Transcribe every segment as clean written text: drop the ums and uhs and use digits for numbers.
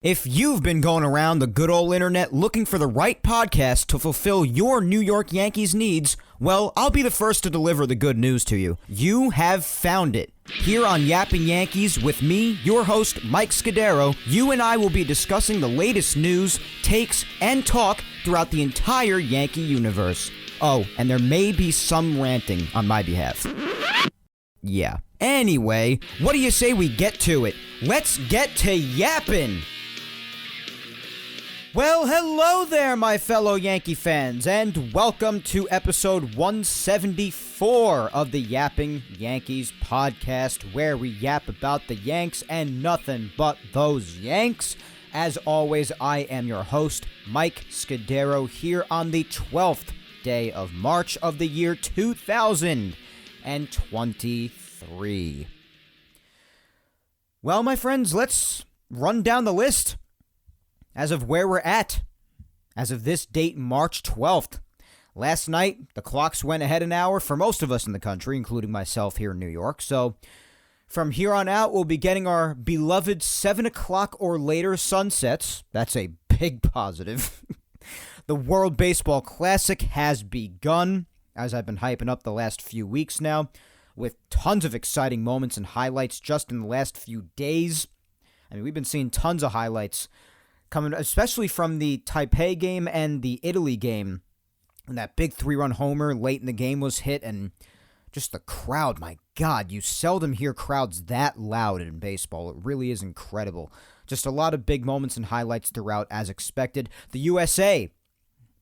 If you've been going around the good old internet looking for the right podcast to fulfill your New York Yankees needs, well, I'll be the first to deliver the good news to you. You have found it. Here on Yapping Yankees with me, your host, Mike Scudero, you and I will be discussing the latest news, takes, and talk throughout the entire Yankee universe. Oh, and there may be some ranting on my behalf. Yeah. Anyway, what do you say we get to it? Let's get to yapping! Well, hello there, my fellow Yankee fans, and welcome to episode 174 of the Yapping Yankees podcast, where we yap about the Yanks and nothing but those Yanks. As always, I am your host, Mike Scudero, here on the 12th day of March of the year 2023. Well, my friends, let's run down the list. As of where we're at, as of this date, March 12th, last night, the clocks went ahead an hour for most of us in the country, including myself here in New York. So from here on out, we'll be getting our beloved 7 o'clock or later sunsets. That's a big positive. The World Baseball Classic has begun, as I've been hyping up the last few weeks now, with tons of exciting moments and highlights just in the last few days. I mean, we've been seeing tons of highlights coming, especially from the Taipei game and the Italy game, when that big 3-run homer late in the game was hit, and just the crowd, my God, you seldom hear crowds that loud in baseball. It really is incredible. Just a lot of big moments and highlights throughout, as expected. The USA,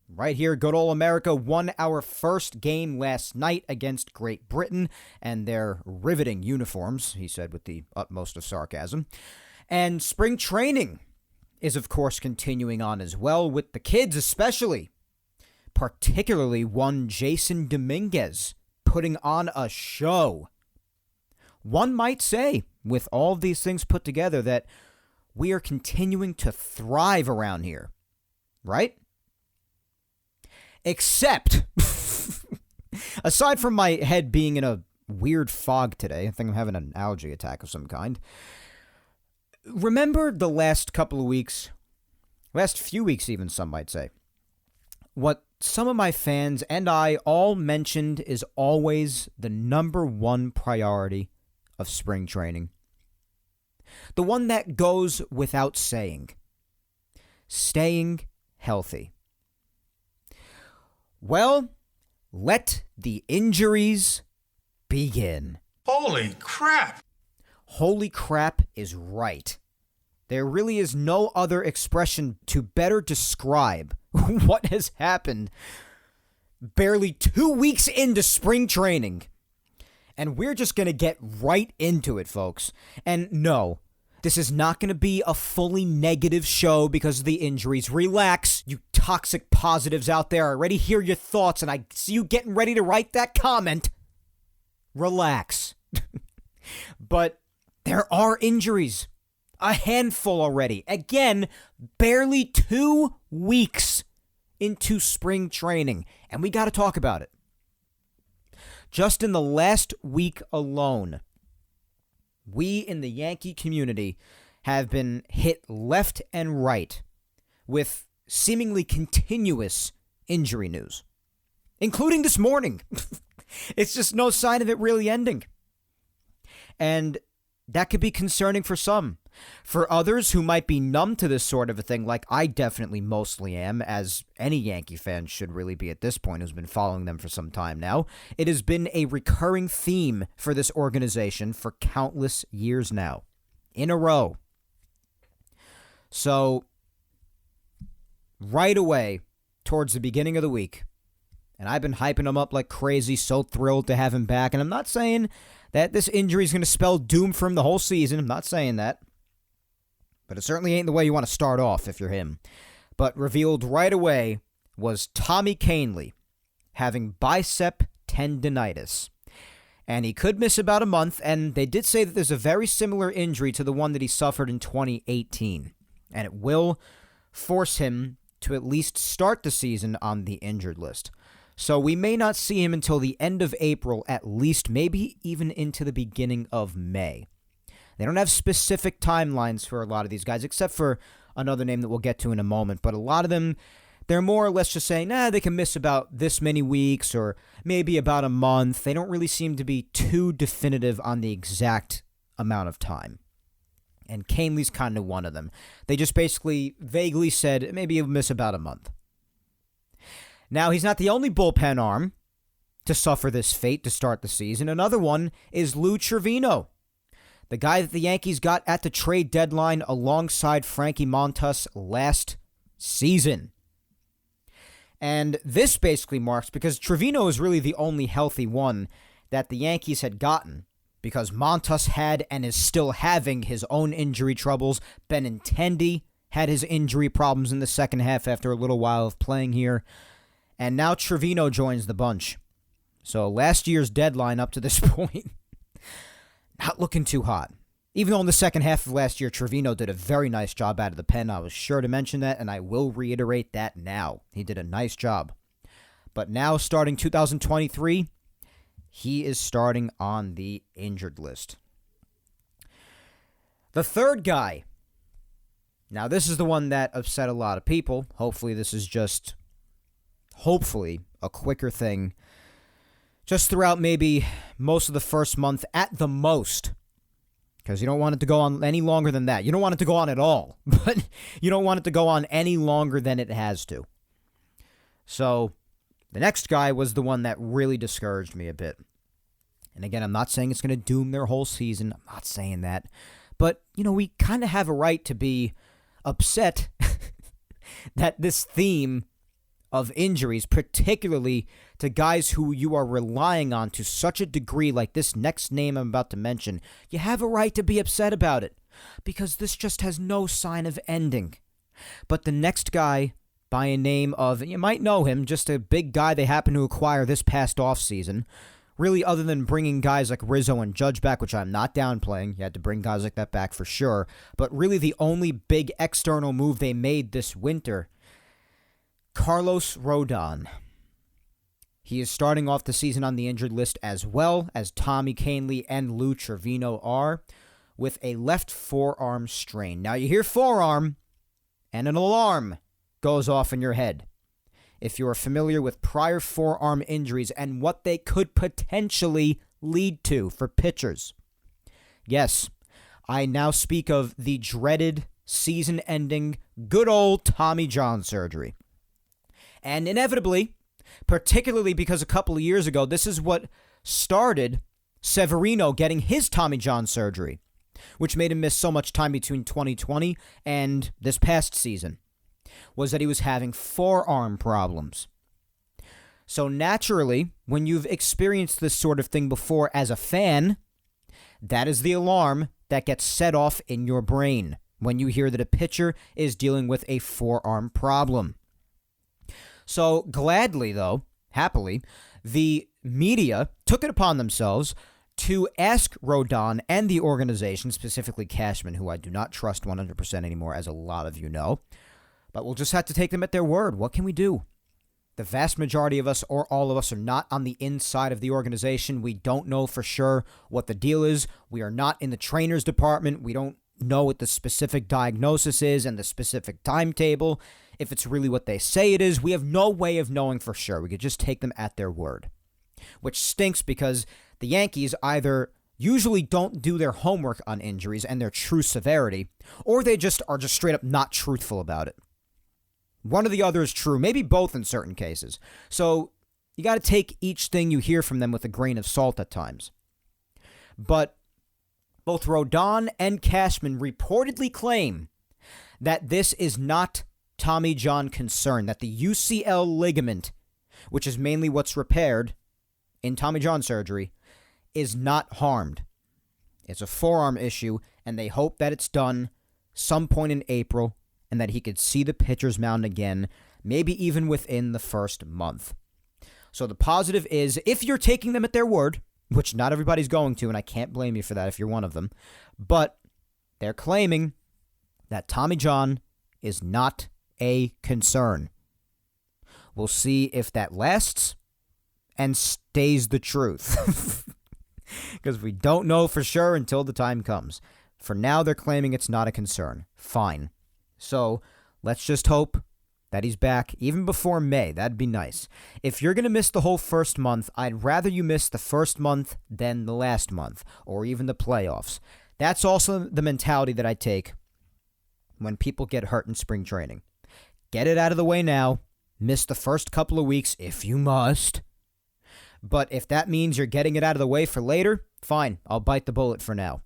right here, good old America, won our first game last night against Great Britain, and their riveting uniforms, he said with the utmost of sarcasm. And spring training is, of course, continuing on as well, with the kids especially, particularly one Jason Dominguez, putting on a show. One might say, with all of these things put together, that we are continuing to thrive around here, right? Except, aside from my head being in a weird fog today, I think I'm having an allergy attack of some kind. Remember the last couple of weeks, last few weeks even, some might say, what some of my fans and I all mentioned is always the number one priority of spring training. The one that goes without saying. Staying healthy. Well, let the injuries begin. Holy crap! Holy crap is right. There really is no other expression to better describe what has happened barely 2 weeks into spring training. And we're just going to get right into it, folks. And no, this is not going to be a fully negative show because of the injuries. Relax, you toxic positives out there. I already hear your thoughts, and I see you getting ready to write that comment. Relax. But there are injuries. A handful already. Again, barely 2 weeks into spring training. And we got to talk about it. Just in the last week alone, we in the Yankee community have been hit left and right with seemingly continuous injury news, including this morning. It's just no sign of it really ending. And that could be concerning for some. For others who might be numb to this sort of a thing, like I definitely mostly am, as any Yankee fan should really be at this point who's been following them for some time now, it has been a recurring theme for this organization for countless years now, in a row. So, right away, towards the beginning of the week, and I've been hyping him up like crazy, so thrilled to have him back, and I'm not saying that this injury is going to spell doom for him the whole season. I'm not saying that. But it certainly ain't the way you want to start off if you're him. But revealed right away was Tommy Kahnle having bicep tendonitis. And he could miss about a month, and they did say that there's a very similar injury to the one that he suffered in 2018. And it will force him to at least start the season on the injured list. So we may not see him until the end of April, at least, maybe even into the beginning of May. They don't have specific timelines for a lot of these guys, except for another name that we'll get to in a moment. But a lot of them, they're more or less just saying, they can miss about this many weeks or maybe about a month. They don't really seem to be too definitive on the exact amount of time. And Canley's kind of one of them. They just basically vaguely said maybe he'll miss about a month. Now, he's not the only bullpen arm to suffer this fate to start the season. Another one is Lou Trevino, the guy that the Yankees got at the trade deadline alongside Frankie Montas last season. And this basically marks, because Trevino is really the only healthy one that the Yankees had gotten, because Montas had and is still having his own injury troubles. Benintendi had his injury problems in the second half after a little while of playing here. And now Trevino joins the bunch. So last year's deadline up to this point, not looking too hot. Even though in the second half of last year, Trevino did a very nice job out of the pen. I was sure to mention that, and I will reiterate that now. He did a nice job. But now, starting 2023, he is starting on the injured list. The third guy. Now, this is the one that upset a lot of people. Hopefully, this is just, a quicker thing. Just throughout maybe most of the first month at the most. Because you don't want it to go on any longer than that. You don't want it to go on at all. But you don't want it to go on any longer than it has to. So, the next guy was the one that really discouraged me a bit. And again, I'm not saying it's going to doom their whole season. I'm not saying that. But, we kind of have a right to be upset that this theme of injuries, particularly to guys who you are relying on to such a degree, like this next name I'm about to mention, you have a right to be upset about it, because this just has no sign of ending. But the next guy, by a name of, you might know him, just a big guy they happened to acquire this past offseason, really other than bringing guys like Rizzo and Judge back, which I'm not downplaying, you had to bring guys like that back for sure, but really the only big external move they made this winter, Carlos Rodon. He is starting off the season on the injured list as well as Tommy Kahnle and Lou Trevino are, with a left forearm strain. Now you hear forearm, and an alarm goes off in your head. If you are familiar with prior forearm injuries and what they could potentially lead to for pitchers. Yes, I now speak of the dreaded season-ending good old Tommy John surgery. And inevitably, particularly because a couple of years ago, this is what started Severino getting his Tommy John surgery, which made him miss so much time between 2020 and this past season, was that he was having forearm problems. So naturally, when you've experienced this sort of thing before as a fan, that is the alarm that gets set off in your brain when you hear that a pitcher is dealing with a forearm problem. So gladly, though, happily, the media took it upon themselves to ask Rodon and the organization, specifically Cashman, who I do not trust 100% anymore, as a lot of you know, but we'll just have to take them at their word. What can we do? The vast majority of us, or all of us, are not on the inside of the organization. We don't know for sure what the deal is. We are not in the trainer's department. We don't know what the specific diagnosis is and the specific timetable. If it's really what they say it is, we have no way of knowing for sure. We could just take them at their word, which stinks because the Yankees either usually don't do their homework on injuries and their true severity, or they just are just straight up not truthful about it. One or the other is true, maybe both in certain cases. So you got to take each thing you hear from them with a grain of salt at times. But both Rodon and Cashman reportedly claim that this is not Tommy John concern, that the UCL ligament, which is mainly what's repaired in Tommy John surgery, is not harmed. It's a forearm issue, and they hope that it's done some point in April and that he could see the pitcher's mound again, maybe even within the first month. So the positive is, if you're taking them at their word, which not everybody's going to, and I can't blame you for that if you're one of them, but they're claiming that Tommy John is not a concern. We'll see if that lasts and stays the truth. Because we don't know for sure until the time comes. For now, they're claiming it's not a concern. Fine. So let's just hope that he's back even before May. That'd be nice. If you're going to miss the whole first month, I'd rather you miss the first month than the last month or even the playoffs. That's also the mentality that I take when people get hurt in spring training. Get it out of the way now. Miss the first couple of weeks if you must. But if that means you're getting it out of the way for later, fine. I'll bite the bullet for now.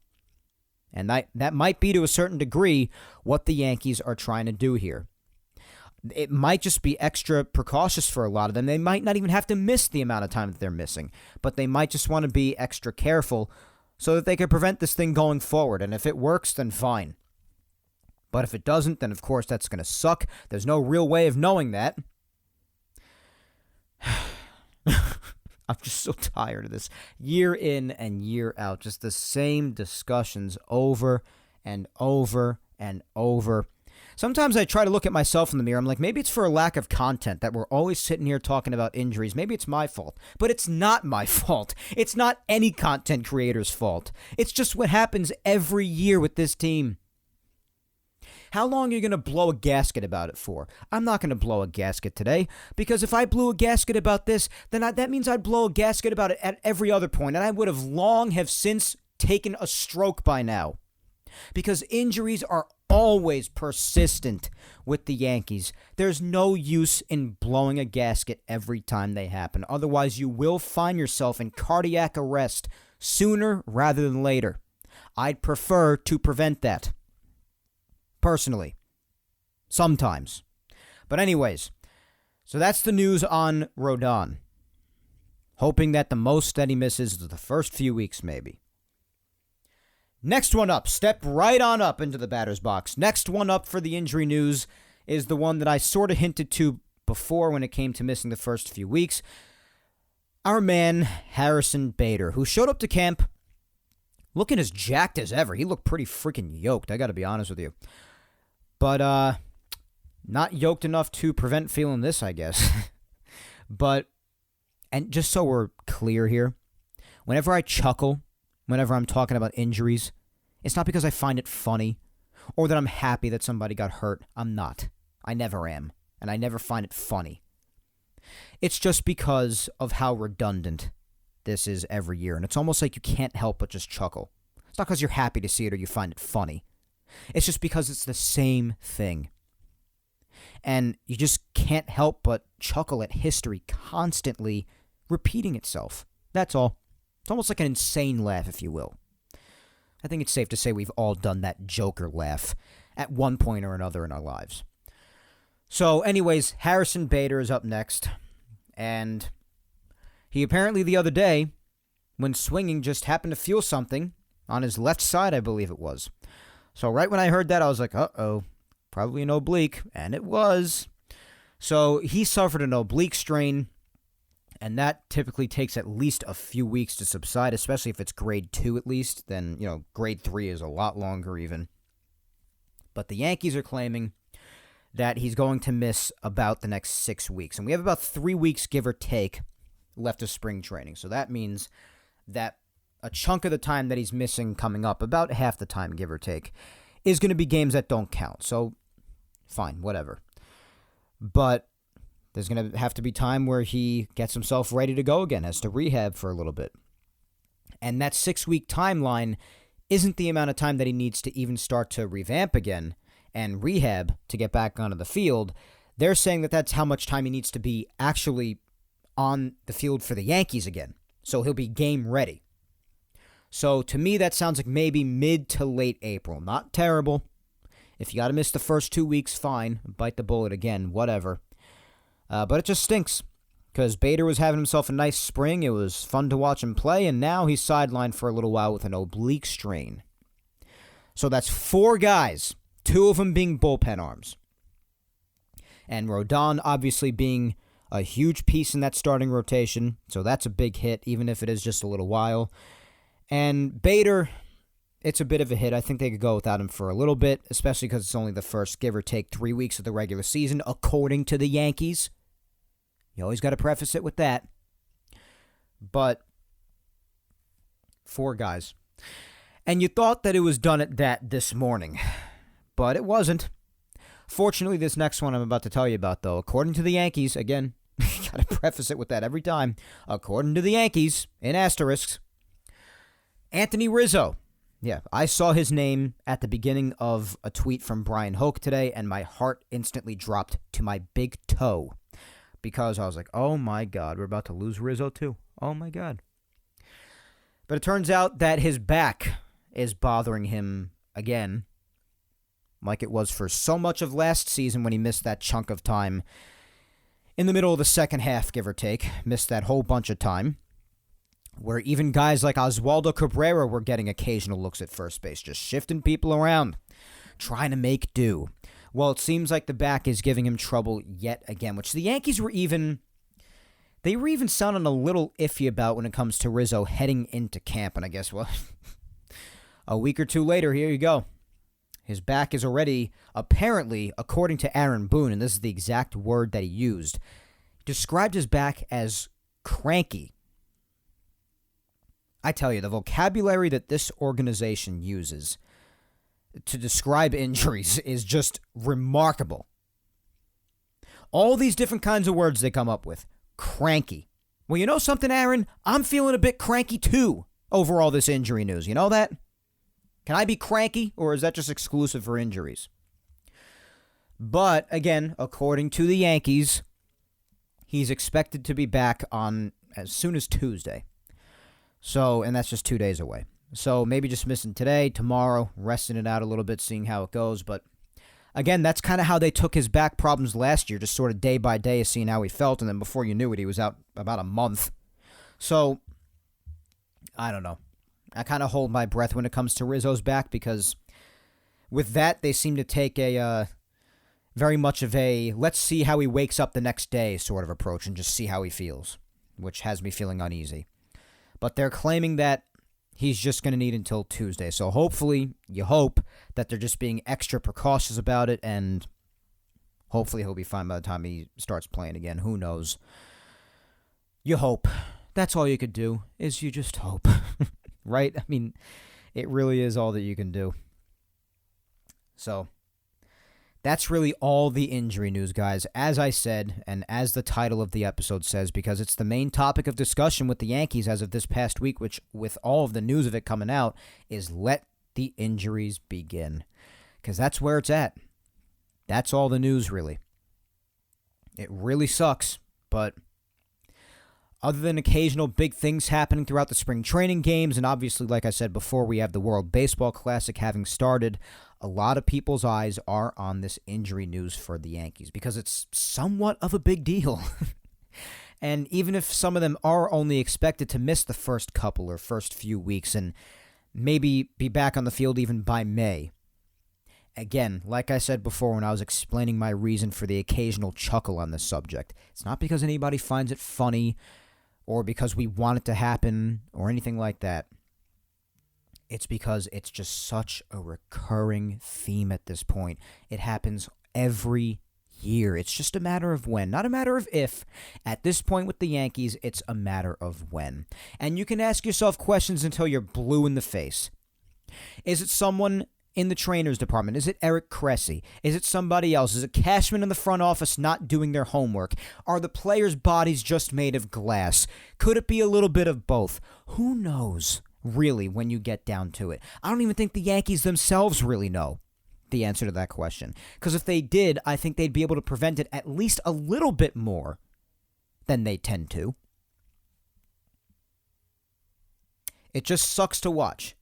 And that might be to a certain degree what the Yankees are trying to do here. It might just be extra precautious for a lot of them. They might not even have to miss the amount of time that they're missing, but they might just want to be extra careful so that they can prevent this thing going forward. And if it works, then fine. But if it doesn't, then of course that's going to suck. There's no real way of knowing that. I'm just so tired of this. Year in and year out, just the same discussions over and over and over. Sometimes I try to look at myself in the mirror. I'm like, maybe it's for a lack of content that we're always sitting here talking about injuries. Maybe it's my fault. But it's not my fault. It's not any content creator's fault. It's just what happens every year with this team. How long are you going to blow a gasket about it for? I'm not going to blow a gasket today, because if I blew a gasket about this, then that means I'd blow a gasket about it at every other point, and I would have since taken a stroke by now. Because injuries are always persistent with the Yankees. There's no use in blowing a gasket every time they happen. Otherwise, you will find yourself in cardiac arrest sooner rather than later. I'd prefer to prevent that. Personally. Sometimes. But anyways, so that's the news on Rodon. Hoping that the most that he misses is the first few weeks, maybe. Next one up. Step right on up into the batter's box. Next one up for the injury news is the one that I sort of hinted to before when it came to missing the first few weeks. Our man, Harrison Bader, who showed up to camp looking as jacked as ever. He looked pretty freaking yoked, I gotta be honest with you. But, not yoked enough to prevent feeling this, I guess. But, and just so we're clear here, whenever I chuckle, whenever I'm talking about injuries, it's not because I find it funny or that I'm happy that somebody got hurt. I'm not. I never am. And I never find it funny. It's just because of how redundant this is every year. And it's almost like you can't help but just chuckle. It's not because you're happy to see it or you find it funny. It's just because it's the same thing. And you just can't help but chuckle at history constantly repeating itself. That's all. It's almost like an insane laugh, if you will. I think it's safe to say we've all done that Joker laugh at one point or another in our lives. So, anyways, Harrison Bader is up next. And he apparently the other day, when swinging, just happened to feel something on his left side, I believe it was. So right when I heard that, I was like, uh-oh, probably an oblique. And it was. So he suffered an oblique strain. And that typically takes at least a few weeks to subside, especially if it's grade 2 at least. Then, grade 3 is a lot longer even. But the Yankees are claiming that he's going to miss about the next 6 weeks. And we have about 3 weeks, give or take, left of spring training. So that means that a chunk of the time that he's missing coming up, about half the time, give or take, is going to be games that don't count. So, fine, whatever. But there's going to have to be time where he gets himself ready to go again, has to rehab for a little bit. And that 6-week timeline isn't the amount of time that he needs to even start to revamp again and rehab to get back onto the field. They're saying that that's how much time he needs to be actually on the field for the Yankees again. So he'll be game ready. So to me, that sounds like maybe mid to late April. Not terrible. If you got to miss the first 2 weeks, fine. Bite the bullet again, whatever. But it just stinks because Bader was having himself a nice spring. It was fun to watch him play, and now he's sidelined for a little while with an oblique strain. So that's 4 guys, 2 of them being bullpen arms. And Rodon obviously being a huge piece in that starting rotation, so that's a big hit, even if it is just a little while. And Bader, it's a bit of a hit. I think they could go without him for a little bit, especially because it's only the first, give or take, 3 weeks of the regular season, according to the Yankees. You always got to preface it with that. But 4 guys. And you thought that it was done at that this morning, but it wasn't. Fortunately, this next one I'm about to tell you about, though, according to the Yankees, again, gotta preface it with that every time. According to the Yankees, in asterisks, Anthony Rizzo. Yeah, I saw his name at the beginning of a tweet from Brian Hoke today, and my heart instantly dropped to my big toe because I was like, oh my God, we're about to lose Rizzo too. Oh my God. But it turns out that his back is bothering him again, like it was for so much of last season when he missed that chunk of time in the middle of the second half, give or take. Missed that whole bunch of time, where even guys like Oswaldo Cabrera were getting occasional looks at first base, just shifting people around, trying to make do. Well, it seems like the back is giving him trouble yet again, which the Yankees were even sounding a little iffy about when it comes to Rizzo heading into camp. And I guess, well, a week or two later, here you go. His back is already, apparently, according to Aaron Boone, and this is the exact word that he used, described his back as cranky. I tell you, the vocabulary that this organization uses to describe injuries is just remarkable. All these different kinds of words they come up with. Cranky. Well, you know something, Aaron? I'm feeling a bit cranky, too, over all this injury news. You know that? Can I be cranky, or is that just exclusive for injuries? But, again, according to the Yankees, he's expected to be back on as soon as Tuesday. So, and that's just 2 days away. So maybe just missing today, tomorrow, resting it out a little bit, seeing how it goes. But again, that's kind of how they took his back problems last year, just sort of day by day, seeing how he felt. And then before you knew it, he was out about a month. So, I don't know. I kind of hold my breath when it comes to Rizzo's back because with that, they seem to take a very much of a let's see how he wakes up the next day sort of approach and just see how he feels, which has me feeling uneasy. But they're claiming that he's just going to need until Tuesday. So hopefully, you hope that they're just being extra precautious about it, and hopefully he'll be fine by the time he starts playing again. Who knows? You hope. That's all you could do, is you just hope. Right? I mean, it really is all that you can do. So, that's really all the injury news, guys. As I said, and as the title of the episode says, because it's the main topic of discussion with the Yankees as of this past week, which, with all of the news of it coming out, is let the injuries begin. Because that's where it's at. That's all the news, really. It really sucks, but other than occasional big things happening throughout the spring training games, and obviously, like I said before, we have the World Baseball Classic having started, a lot of people's eyes are on this injury news for the Yankees because it's somewhat of a big deal. And even if some of them are only expected to miss the first couple or first few weeks and maybe be back on the field even by May, again, like I said before when I was explaining my reason for the occasional chuckle on this subject, it's not because anybody finds it funny or because we want it to happen or anything like that. It's because it's just such a recurring theme at this point. It happens every year. It's just a matter of when, not a matter of if. At this point with the Yankees, it's a matter of when. And you can ask yourself questions until you're blue in the face. Is it someone in the trainer's department? Is it Eric Cressy? Is it somebody else? Is it Cashman in the front office not doing their homework? Are the players' bodies just made of glass? Could it be a little bit of both? Who knows, really, when you get down to it? I don't even think the Yankees themselves really know the answer to that question. Because if they did, I think they'd be able to prevent it at least a little bit more than they tend to. It just sucks to watch.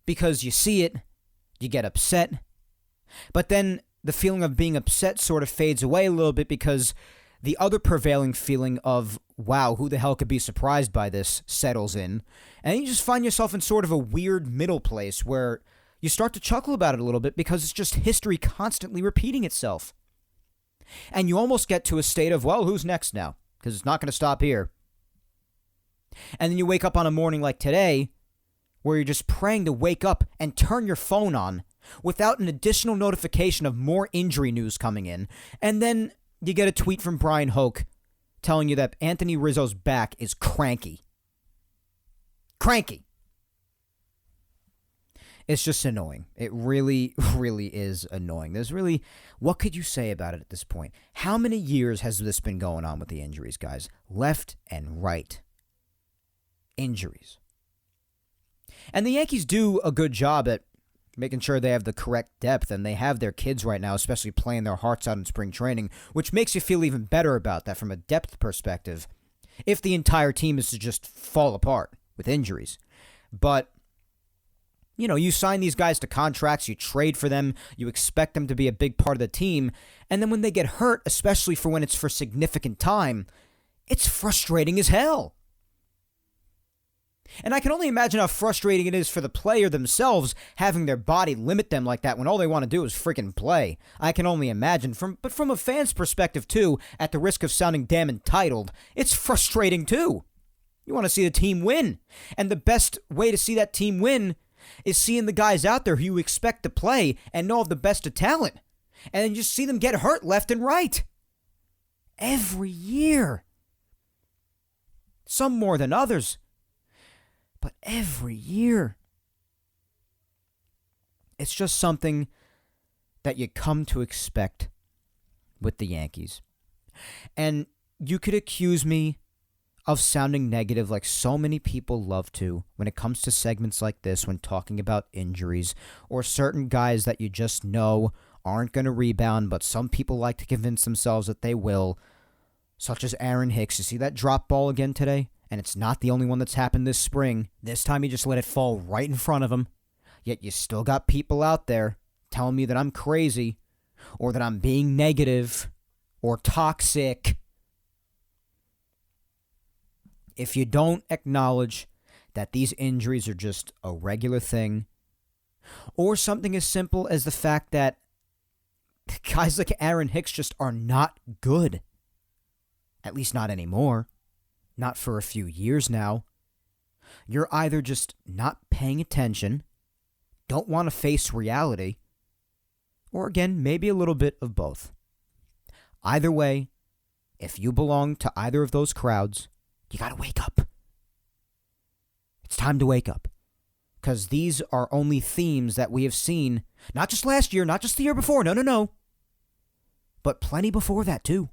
Because you see it, you get upset, but then the feeling of being upset sort of fades away a little bit because the other prevailing feeling of, wow, who the hell could be surprised by this, settles in, and you just find yourself in sort of a weird middle place where you start to chuckle about it a little bit because it's just history constantly repeating itself. And you almost get to a state of, well, who's next now? Because it's not going to stop here. And then you wake up on a morning like today, where you're just praying to wake up and turn your phone on without an additional notification of more injury news coming in, and then you get a tweet from Brian Hoke telling you that Anthony Rizzo's back is cranky. Cranky. It's just annoying. It really, really is annoying. What could you say about it at this point? How many years has this been going on with the injuries, guys? Left and right. Injuries. And the Yankees do a good job at making sure they have the correct depth, and they have their kids right now, especially playing their hearts out in spring training, which makes you feel even better about that from a depth perspective if the entire team is to just fall apart with injuries. But you sign these guys to contracts, you trade for them, you expect them to be a big part of the team, and then when they get hurt, especially for when it's for significant time, it's frustrating as hell. And I can only imagine how frustrating it is for the player themselves having their body limit them like that when all they want to do is freaking play. I can only imagine. But from a fan's perspective, too, at the risk of sounding damn entitled, it's frustrating, too. You want to see the team win. And the best way to see that team win is seeing the guys out there who you expect to play and know of the best of talent. And then just see them get hurt left and right. Every year. Some more than others. But every year. It's just something that you come to expect with the Yankees. And you could accuse me of sounding negative like so many people love to when it comes to segments like this when talking about injuries or certain guys that you just know aren't going to rebound, but some people like to convince themselves that they will, such as Aaron Hicks. You see that drop ball again today? And it's not the only one that's happened this spring. This time he just let it fall right in front of him. Yet you still got people out there telling me that I'm crazy or that I'm being negative or toxic. If you don't acknowledge that these injuries are just a regular thing, or something as simple as the fact that guys like Aaron Hicks just are not good, at least not anymore, not for a few years now, you're either just not paying attention, don't want to face reality, or again, maybe a little bit of both. Either way, if you belong to either of those crowds, you gotta wake up. It's time to wake up. Because these are only themes that we have seen, not just last year, not just the year before, no. But plenty before that, too.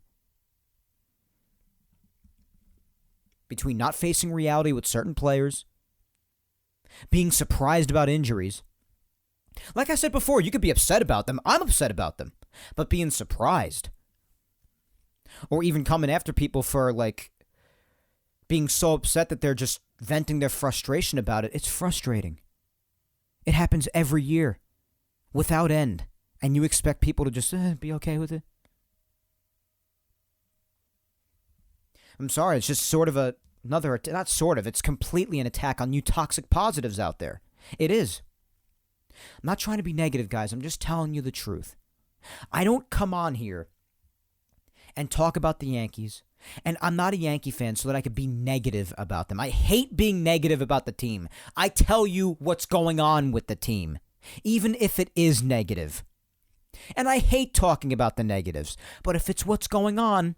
Between not facing reality with certain players, being surprised about injuries. Like I said before, you could be upset about them. I'm upset about them. But being surprised. Or even coming after people for, being so upset that they're just venting their frustration about it. It's frustrating. It happens every year. Without end. And you expect people to just be okay with it? I'm sorry, it's just sort of it's completely an attack on you toxic positives out there. It is. I'm not trying to be negative, guys. I'm just telling you the truth. I don't come on here and talk about the Yankees, and I'm not a Yankee fan so that I could be negative about them. I hate being negative about the team. I tell you what's going on with the team, even if it is negative. And I hate talking about the negatives, but if it's what's going on,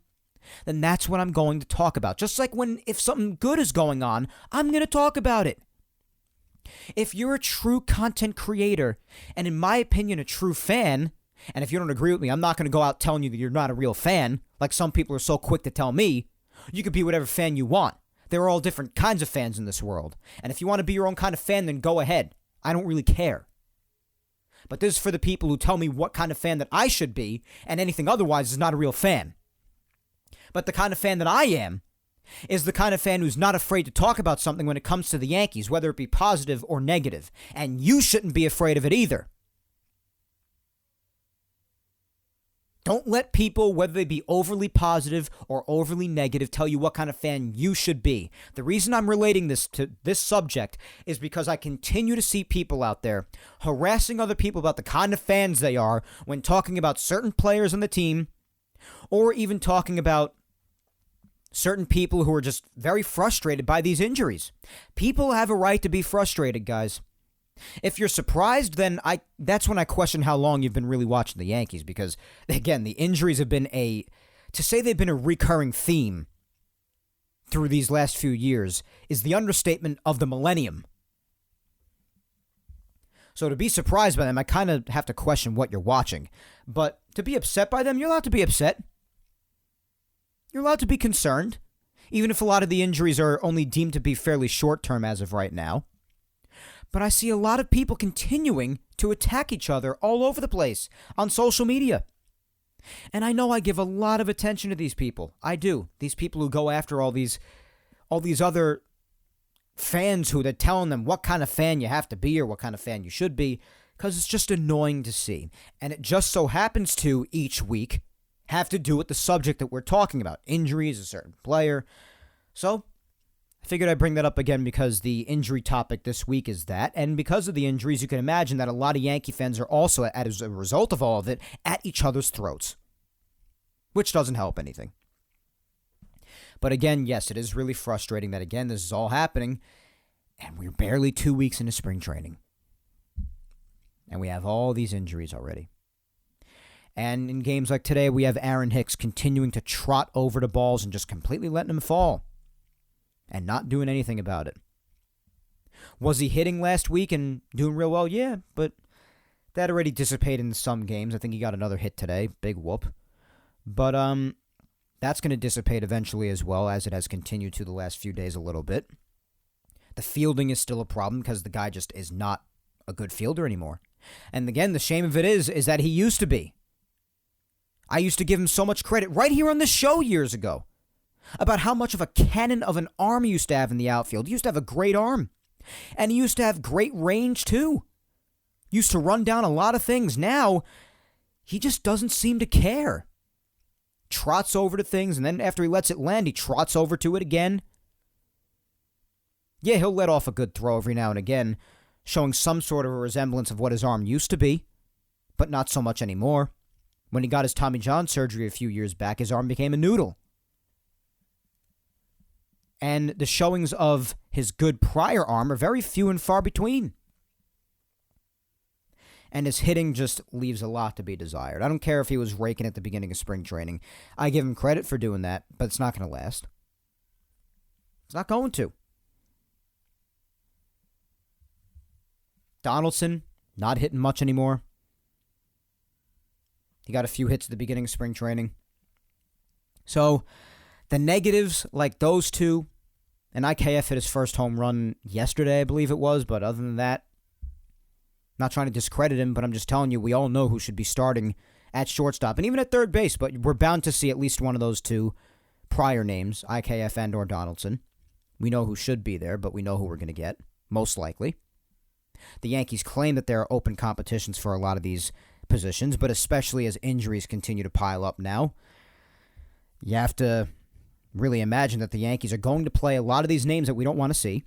then that's what I'm going to talk about. Just like if something good is going on, I'm going to talk about it. If you're a true content creator, and in my opinion, a true fan, and if you don't agree with me, I'm not going to go out telling you that you're not a real fan, like some people are so quick to tell me. You could be whatever fan you want. There are all different kinds of fans in this world. And if you want to be your own kind of fan, then go ahead. I don't really care. But this is for the people who tell me what kind of fan that I should be, and anything otherwise is not a real fan. But the kind of fan that I am is the kind of fan who's not afraid to talk about something when it comes to the Yankees, whether it be positive or negative. And you shouldn't be afraid of it either. Don't let people, whether they be overly positive or overly negative, tell you what kind of fan you should be. The reason I'm relating this to this subject is because I continue to see people out there harassing other people about the kind of fans they are when talking about certain players on the team, or even talking about certain people who are just very frustrated by these injuries. People have a right to be frustrated, guys. If you're surprised, then that's when I question how long you've been really watching the Yankees, because, again, the injuries have been to say they've been a recurring theme through these last few years is the understatement of the millennium. So to be surprised by them, I kind of have to question what you're watching. But to be upset by them, you're allowed to be upset. You're allowed to be concerned, even if a lot of the injuries are only deemed to be fairly short-term as of right now. But I see a lot of people continuing to attack each other all over the place on social media. And I know I give a lot of attention to these people. I do. These people who go after all these other fans who they're telling them what kind of fan you have to be or what kind of fan you should be, because it's just annoying to see. And it just so happens to, each week, have to do with the subject that we're talking about, injuries, a certain player. So I figured I'd bring that up again because the injury topic this week is that. And because of the injuries, you can imagine that a lot of Yankee fans are also, as a result of all of it, at each other's throats, which doesn't help anything. But again, yes, it is really frustrating that, again, this is all happening, and we're barely 2 weeks into spring training. And we have all these injuries already. And in games like today, we have Aaron Hicks continuing to trot over the balls and just completely letting them fall and not doing anything about it. Was he hitting last week and doing real well? Yeah, but that already dissipated in some games. I think he got another hit today. Big whoop. But that's going to dissipate eventually as well, as it has continued to the last few days a little bit. The fielding is still a problem because the guy just is not a good fielder anymore. And again, the shame of it is that he used to be. I used to give him so much credit right here on this show years ago about how much of a cannon of an arm he used to have in the outfield. He used to have a great arm. And he used to have great range, too. Used to run down a lot of things. Now, he just doesn't seem to care. Trots over to things, and then after he lets it land, he trots over to it again. Yeah, he'll let off a good throw every now and again, showing some sort of a resemblance of what his arm used to be, but not so much anymore. When he got his Tommy John surgery a few years back, his arm became a noodle. And the showings of his good prior arm are very few and far between. And his hitting just leaves a lot to be desired. I don't care if he was raking at the beginning of spring training. I give him credit for doing that, but it's not going to last. It's not going to. Donaldson, not hitting much anymore. He got a few hits at the beginning of spring training. So, the negatives, like those two, and IKF hit his first home run yesterday, I believe it was, but other than that, not trying to discredit him, but I'm just telling you, we all know who should be starting at shortstop, and even at third base, but we're bound to see at least one of those two prior names, IKF and or Donaldson. We know who should be there, but we know who we're going to get, most likely. The Yankees claim that there are open competitions for a lot of these positions, but especially as injuries continue to pile up now, you have to really imagine that the Yankees are going to play a lot of these names that we don't want to see.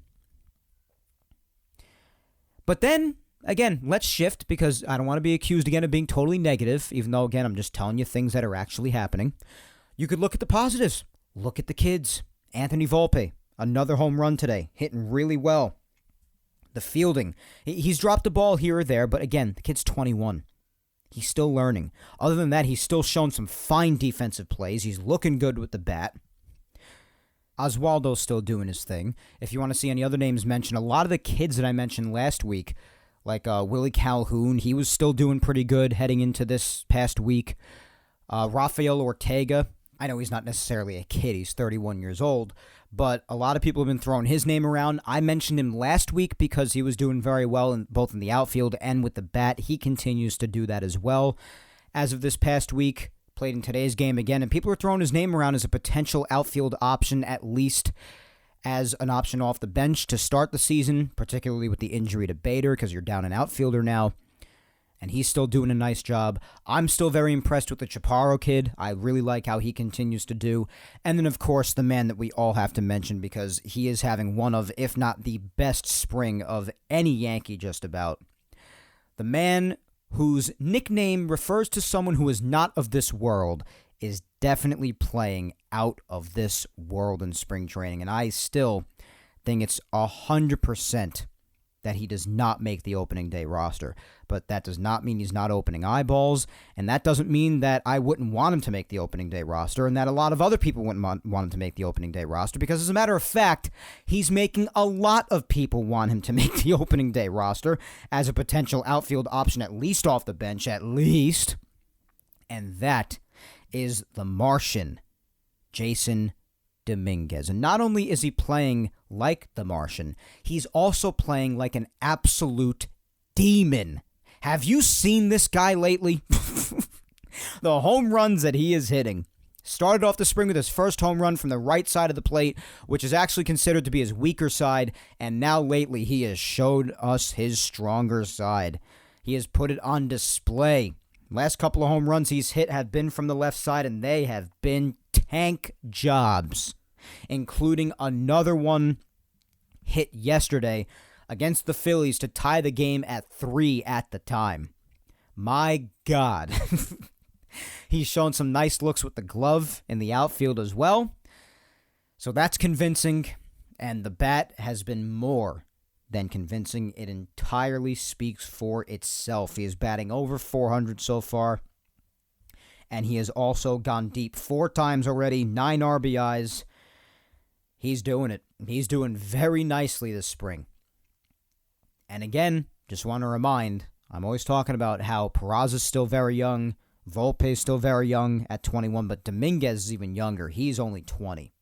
But then, again, let's shift, because I don't want to be accused again of being totally negative, even though, again, I'm just telling you things that are actually happening. You could look at the positives. Look at the kids. Anthony Volpe, another home run today, hitting really well. The fielding. He's dropped the ball here or there, but again, the kid's 21. He's still learning. Other than that, he's still shown some fine defensive plays. He's looking good with the bat. Oswaldo's still doing his thing. If you want to see any other names mentioned, a lot of the kids that I mentioned last week, like Willie Calhoun, he was still doing pretty good heading into this past week. Rafael Ortega, I know he's not necessarily a kid, he's 31 years old, but a lot of people have been throwing his name around. I mentioned him last week because he was doing very well both in the outfield and with the bat. He continues to do that as well. As of this past week, played in today's game again, and people are throwing his name around as a potential outfield option, at least as an option off the bench to start the season, particularly with the injury to Bader, because you're down an outfielder now. And he's still doing a nice job. I'm still very impressed with the Chaparro kid. I really like how he continues to do. And then, of course, the man that we all have to mention, because he is having one of, if not the best spring of any Yankee just about. The man whose nickname refers to someone who is not of this world is definitely playing out of this world in spring training. And I still think it's 100% that he does not make the opening day roster. But that does not mean he's not opening eyeballs, and that doesn't mean that I wouldn't want him to make the opening day roster and that a lot of other people wouldn't want him to make the opening day roster, because as a matter of fact, he's making a lot of people want him to make the opening day roster as a potential outfield option, at least off the bench, at least. And that is the Martian, Jason Dominguez. And not only is he playing like the Martian, he's also playing like an absolute demon. Have you seen this guy lately? The home runs that he is hitting. Started off the spring with his first home run from the right side of the plate, which is actually considered to be his weaker side, and now lately he has showed us his stronger side. He has put it on display. Last couple of home runs he's hit have been from the left side, and they have been tank jobs, including another one hit yesterday against the Phillies to tie the game at 3 at the time. My God. He's shown some nice looks with the glove in the outfield as well. So that's convincing, and the bat has been more than convincing. It entirely speaks for itself. He is batting over 400 so far, and he has also gone deep 4 times already, 9 RBIs. He's doing it. He's doing very nicely this spring. And again, just want to remind, I'm always talking about how Peraza's still very young, Volpe's still very young at 21, but Dominguez is even younger. He's only 20.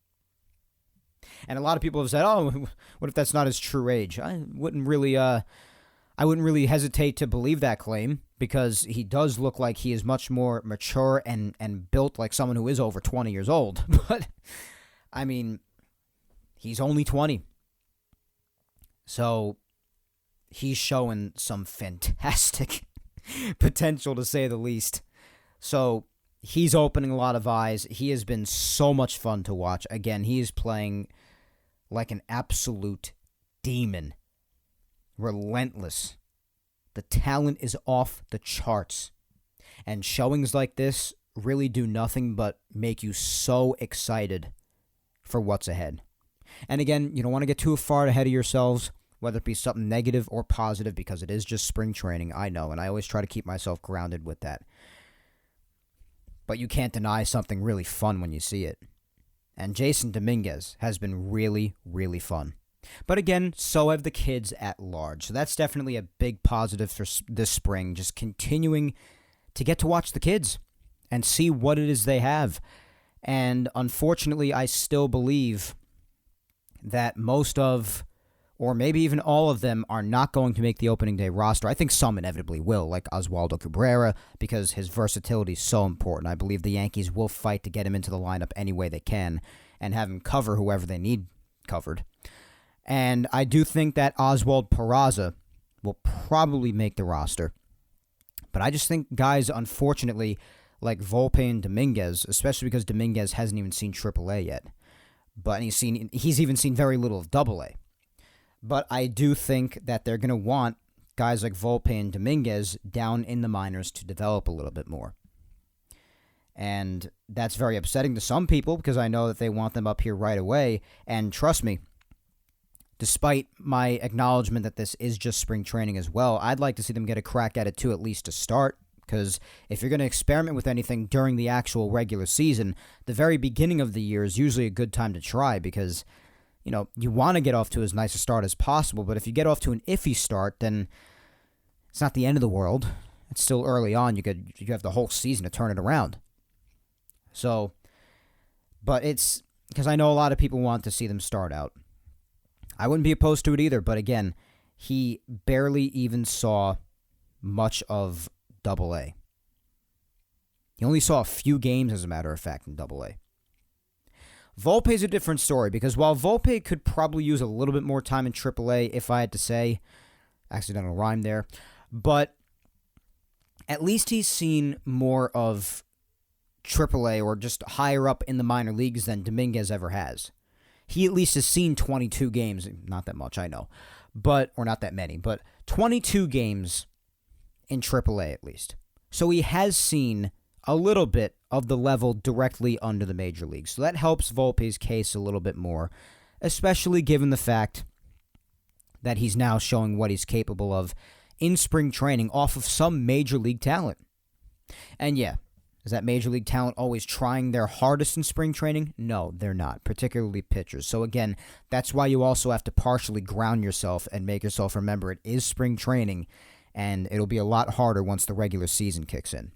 And a lot of people have said, "Oh, what if that's not his true age?" I wouldn't really hesitate to believe that claim, because he does look like he is much more mature and built like someone who is over 20 years old. But I mean, he's only 20. So he's showing some fantastic potential, to say the least. So he's opening a lot of eyes. He has been so much fun to watch. Again, he is playing like an absolute demon. Relentless. The talent is off the charts. And showings like this really do nothing but make you so excited for what's ahead. And again, you don't want to get too far ahead of yourselves, whether it be something negative or positive, because it is just spring training, I know, and I always try to keep myself grounded with that. But you can't deny something really fun when you see it. And Jason Dominguez has been really, really fun. But again, so have the kids at large. So that's definitely a big positive for this spring, just continuing to get to watch the kids and see what it is they have. And unfortunately, I still believe that most of, or maybe even all of them, are not going to make the opening day roster. I think some inevitably will, like Oswaldo Cabrera, because his versatility is so important. I believe the Yankees will fight to get him into the lineup any way they can and have him cover whoever they need covered. And I do think that Oswald Peraza will probably make the roster. But I just think guys, unfortunately, like Volpe and Dominguez, especially because Dominguez hasn't even seen AAA yet, but he's even seen very little of AA. But I do think that they're going to want guys like Volpe and Dominguez down in the minors to develop a little bit more. And that's very upsetting to some people, because I know that they want them up here right away. And trust me, despite my acknowledgement that this is just spring training as well, I'd like to see them get a crack at it too, at least to start. Because if you're going to experiment with anything during the actual regular season, the very beginning of the year is usually a good time to try, because you want to get off to as nice a start as possible, but if you get off to an iffy start, then it's not the end of the world. It's still early on. You have the whole season to turn it around. So, but it's because I know a lot of people want to see them start out. I wouldn't be opposed to it either, but again, he barely even saw much of AA. He only saw a few games, as a matter of fact, in AA. Volpe's a different story, because while Volpe could probably use a little bit more time in AAA, if I had to say, accidental rhyme there, but at least he's seen more of AAA or just higher up in the minor leagues than Dominguez ever has. He at least has seen 22 games, not that much, I know, or not that many, but 22 games in AAA at least. So he has seen a little bit of the level directly under the major leagues. So that helps Volpe's case a little bit more, especially given the fact that he's now showing what he's capable of in spring training off of some major league talent. And yeah, is that major league talent always trying their hardest in spring training? No, they're not, particularly pitchers. So again, that's why you also have to partially ground yourself and make yourself remember it is spring training, and it'll be a lot harder once the regular season kicks in.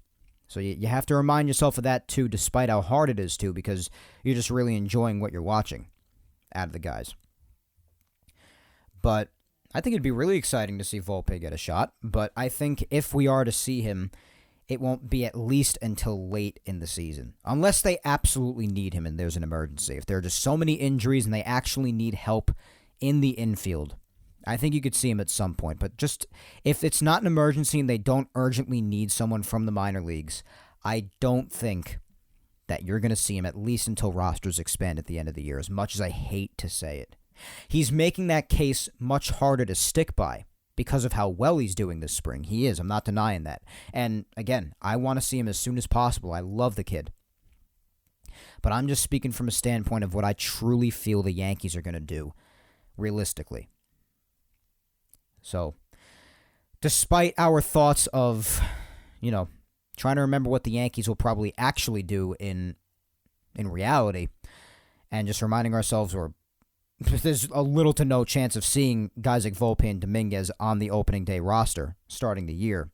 So you have to remind yourself of that too, despite how hard it is too, because you're just really enjoying what you're watching out of the guys. But I think it'd be really exciting to see Volpe get a shot, but I think if we are to see him, it won't be at least until late in the season, unless they absolutely need him and there's an emergency. If there are just so many injuries and they actually need help in the infield, I think you could see him at some point. But just if it's not an emergency and they don't urgently need someone from the minor leagues, I don't think that you're going to see him at least until rosters expand at the end of the year, as much as I hate to say it. He's making that case much harder to stick by because of how well he's doing this spring. He is. I'm not denying that. And again, I want to see him as soon as possible. I love the kid. But I'm just speaking from a standpoint of what I truly feel the Yankees are going to do, realistically. So, despite our thoughts of, trying to remember what the Yankees will probably actually do in reality, and just reminding ourselves, or there's a little to no chance of seeing guys like Volpe and Dominguez on the opening day roster starting the year.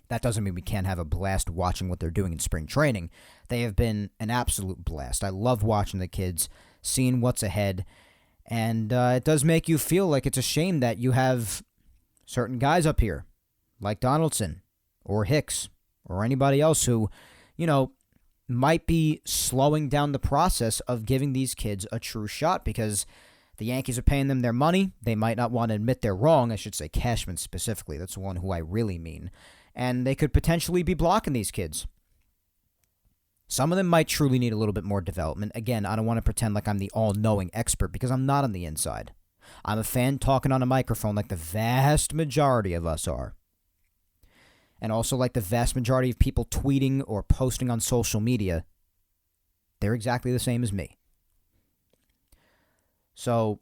That doesn't mean we can't have a blast watching what they're doing in spring training. They have been an absolute blast. I love watching the kids, seeing what's ahead, and it does make you feel like it's a shame that you have certain guys up here, like Donaldson or Hicks or anybody else who, might be slowing down the process of giving these kids a true shot because the Yankees are paying them their money. They might not want to admit they're wrong. I should say Cashman specifically. That's the one who I really mean. And they could potentially be blocking these kids. Some of them might truly need a little bit more development. Again, I don't want to pretend like I'm the all-knowing expert because I'm not on the inside. I'm a fan talking on a microphone like the vast majority of us are. And also like the vast majority of people tweeting or posting on social media, they're exactly the same as me. So,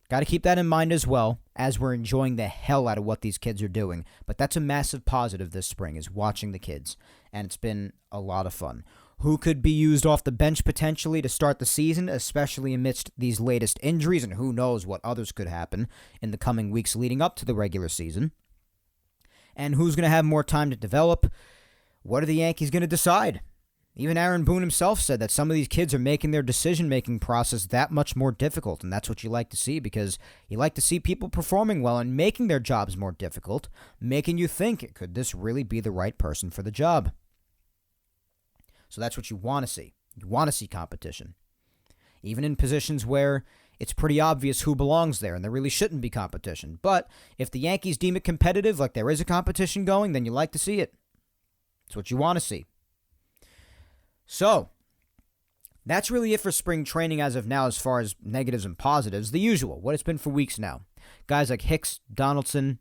got to keep that in mind as well as we're enjoying the hell out of what these kids are doing. But that's a massive positive this spring, is watching the kids. And it's been a lot of fun. Who could be used off the bench potentially to start the season, especially amidst these latest injuries, and who knows what others could happen in the coming weeks leading up to the regular season. And who's going to have more time to develop? What are the Yankees going to decide? Even Aaron Boone himself said that some of these kids are making their decision-making process that much more difficult, and that's what you like to see because you like to see people performing well and making their jobs more difficult, making you think, could this really be the right person for the job? So that's what you want to see. You want to see competition. Even in positions where it's pretty obvious who belongs there, and there really shouldn't be competition. But if the Yankees deem it competitive, like there is a competition going, then you like to see it. It's what you want to see. So, that's really it for spring training as of now as far as negatives and positives. The usual, what it's been for weeks now. Guys like Hicks, Donaldson,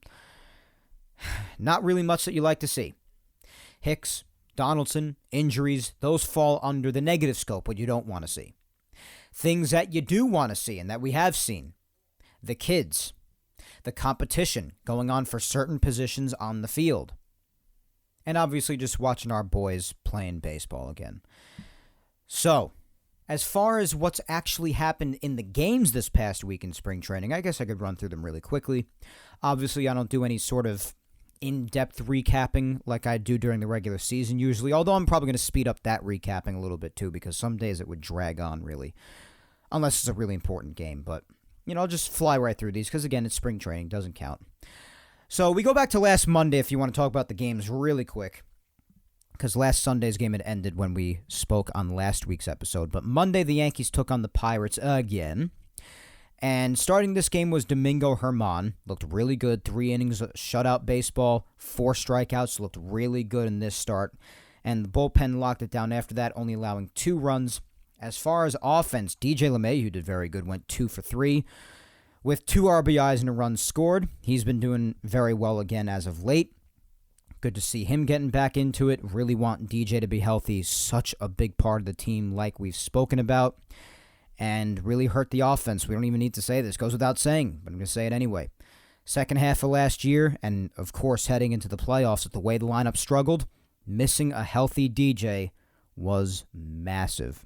not really much that you like to see. Hicks, Donaldson, injuries, those fall under the negative scope, what you don't want to see. Things that you do want to see and that we have seen. The kids. The competition going on for certain positions on the field. And obviously just watching our boys playing baseball again. So, as far as what's actually happened in the games this past week in spring training, I guess I could run through them really quickly. Obviously, I don't do any sort of in-depth recapping like I do during the regular season usually, although I'm probably going to speed up that recapping a little bit too because some days it would drag on really, unless it's a really important game. But, I'll just fly right through these because, again, it's spring training, doesn't count. So we go back to last Monday if you want to talk about the games really quick because last Sunday's game had ended when we spoke on last week's episode. But Monday, the Yankees took on the Pirates again. And starting this game was Domingo Germán. Looked really good. 3 innings, shutout baseball, 4 strikeouts. Looked really good in this start. And the bullpen locked it down after that, only allowing 2 runs. As far as offense, DJ LeMahieu did very good, went 2 for 3. With 2 RBIs and a run scored. He's been doing very well again as of late. Good to see him getting back into it. Really want DJ to be healthy. Such a big part of the team like we've spoken about. And really hurt the offense. We don't even need to say this. Goes without saying, but I'm going to say it anyway. Second half of last year, and of course heading into the playoffs with the way the lineup struggled, missing a healthy DJ was massive.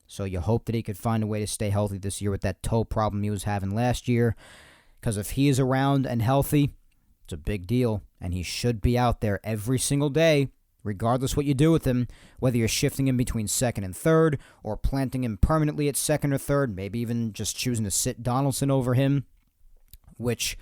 So you hope that he could find a way to stay healthy this year with that toe problem he was having last year. Because if he is around and healthy, it's a big deal. And he should be out there every single day, regardless what you do with him, whether you're shifting him between second and third, or planting him permanently at second or third, maybe even just choosing to sit Donaldson over him, which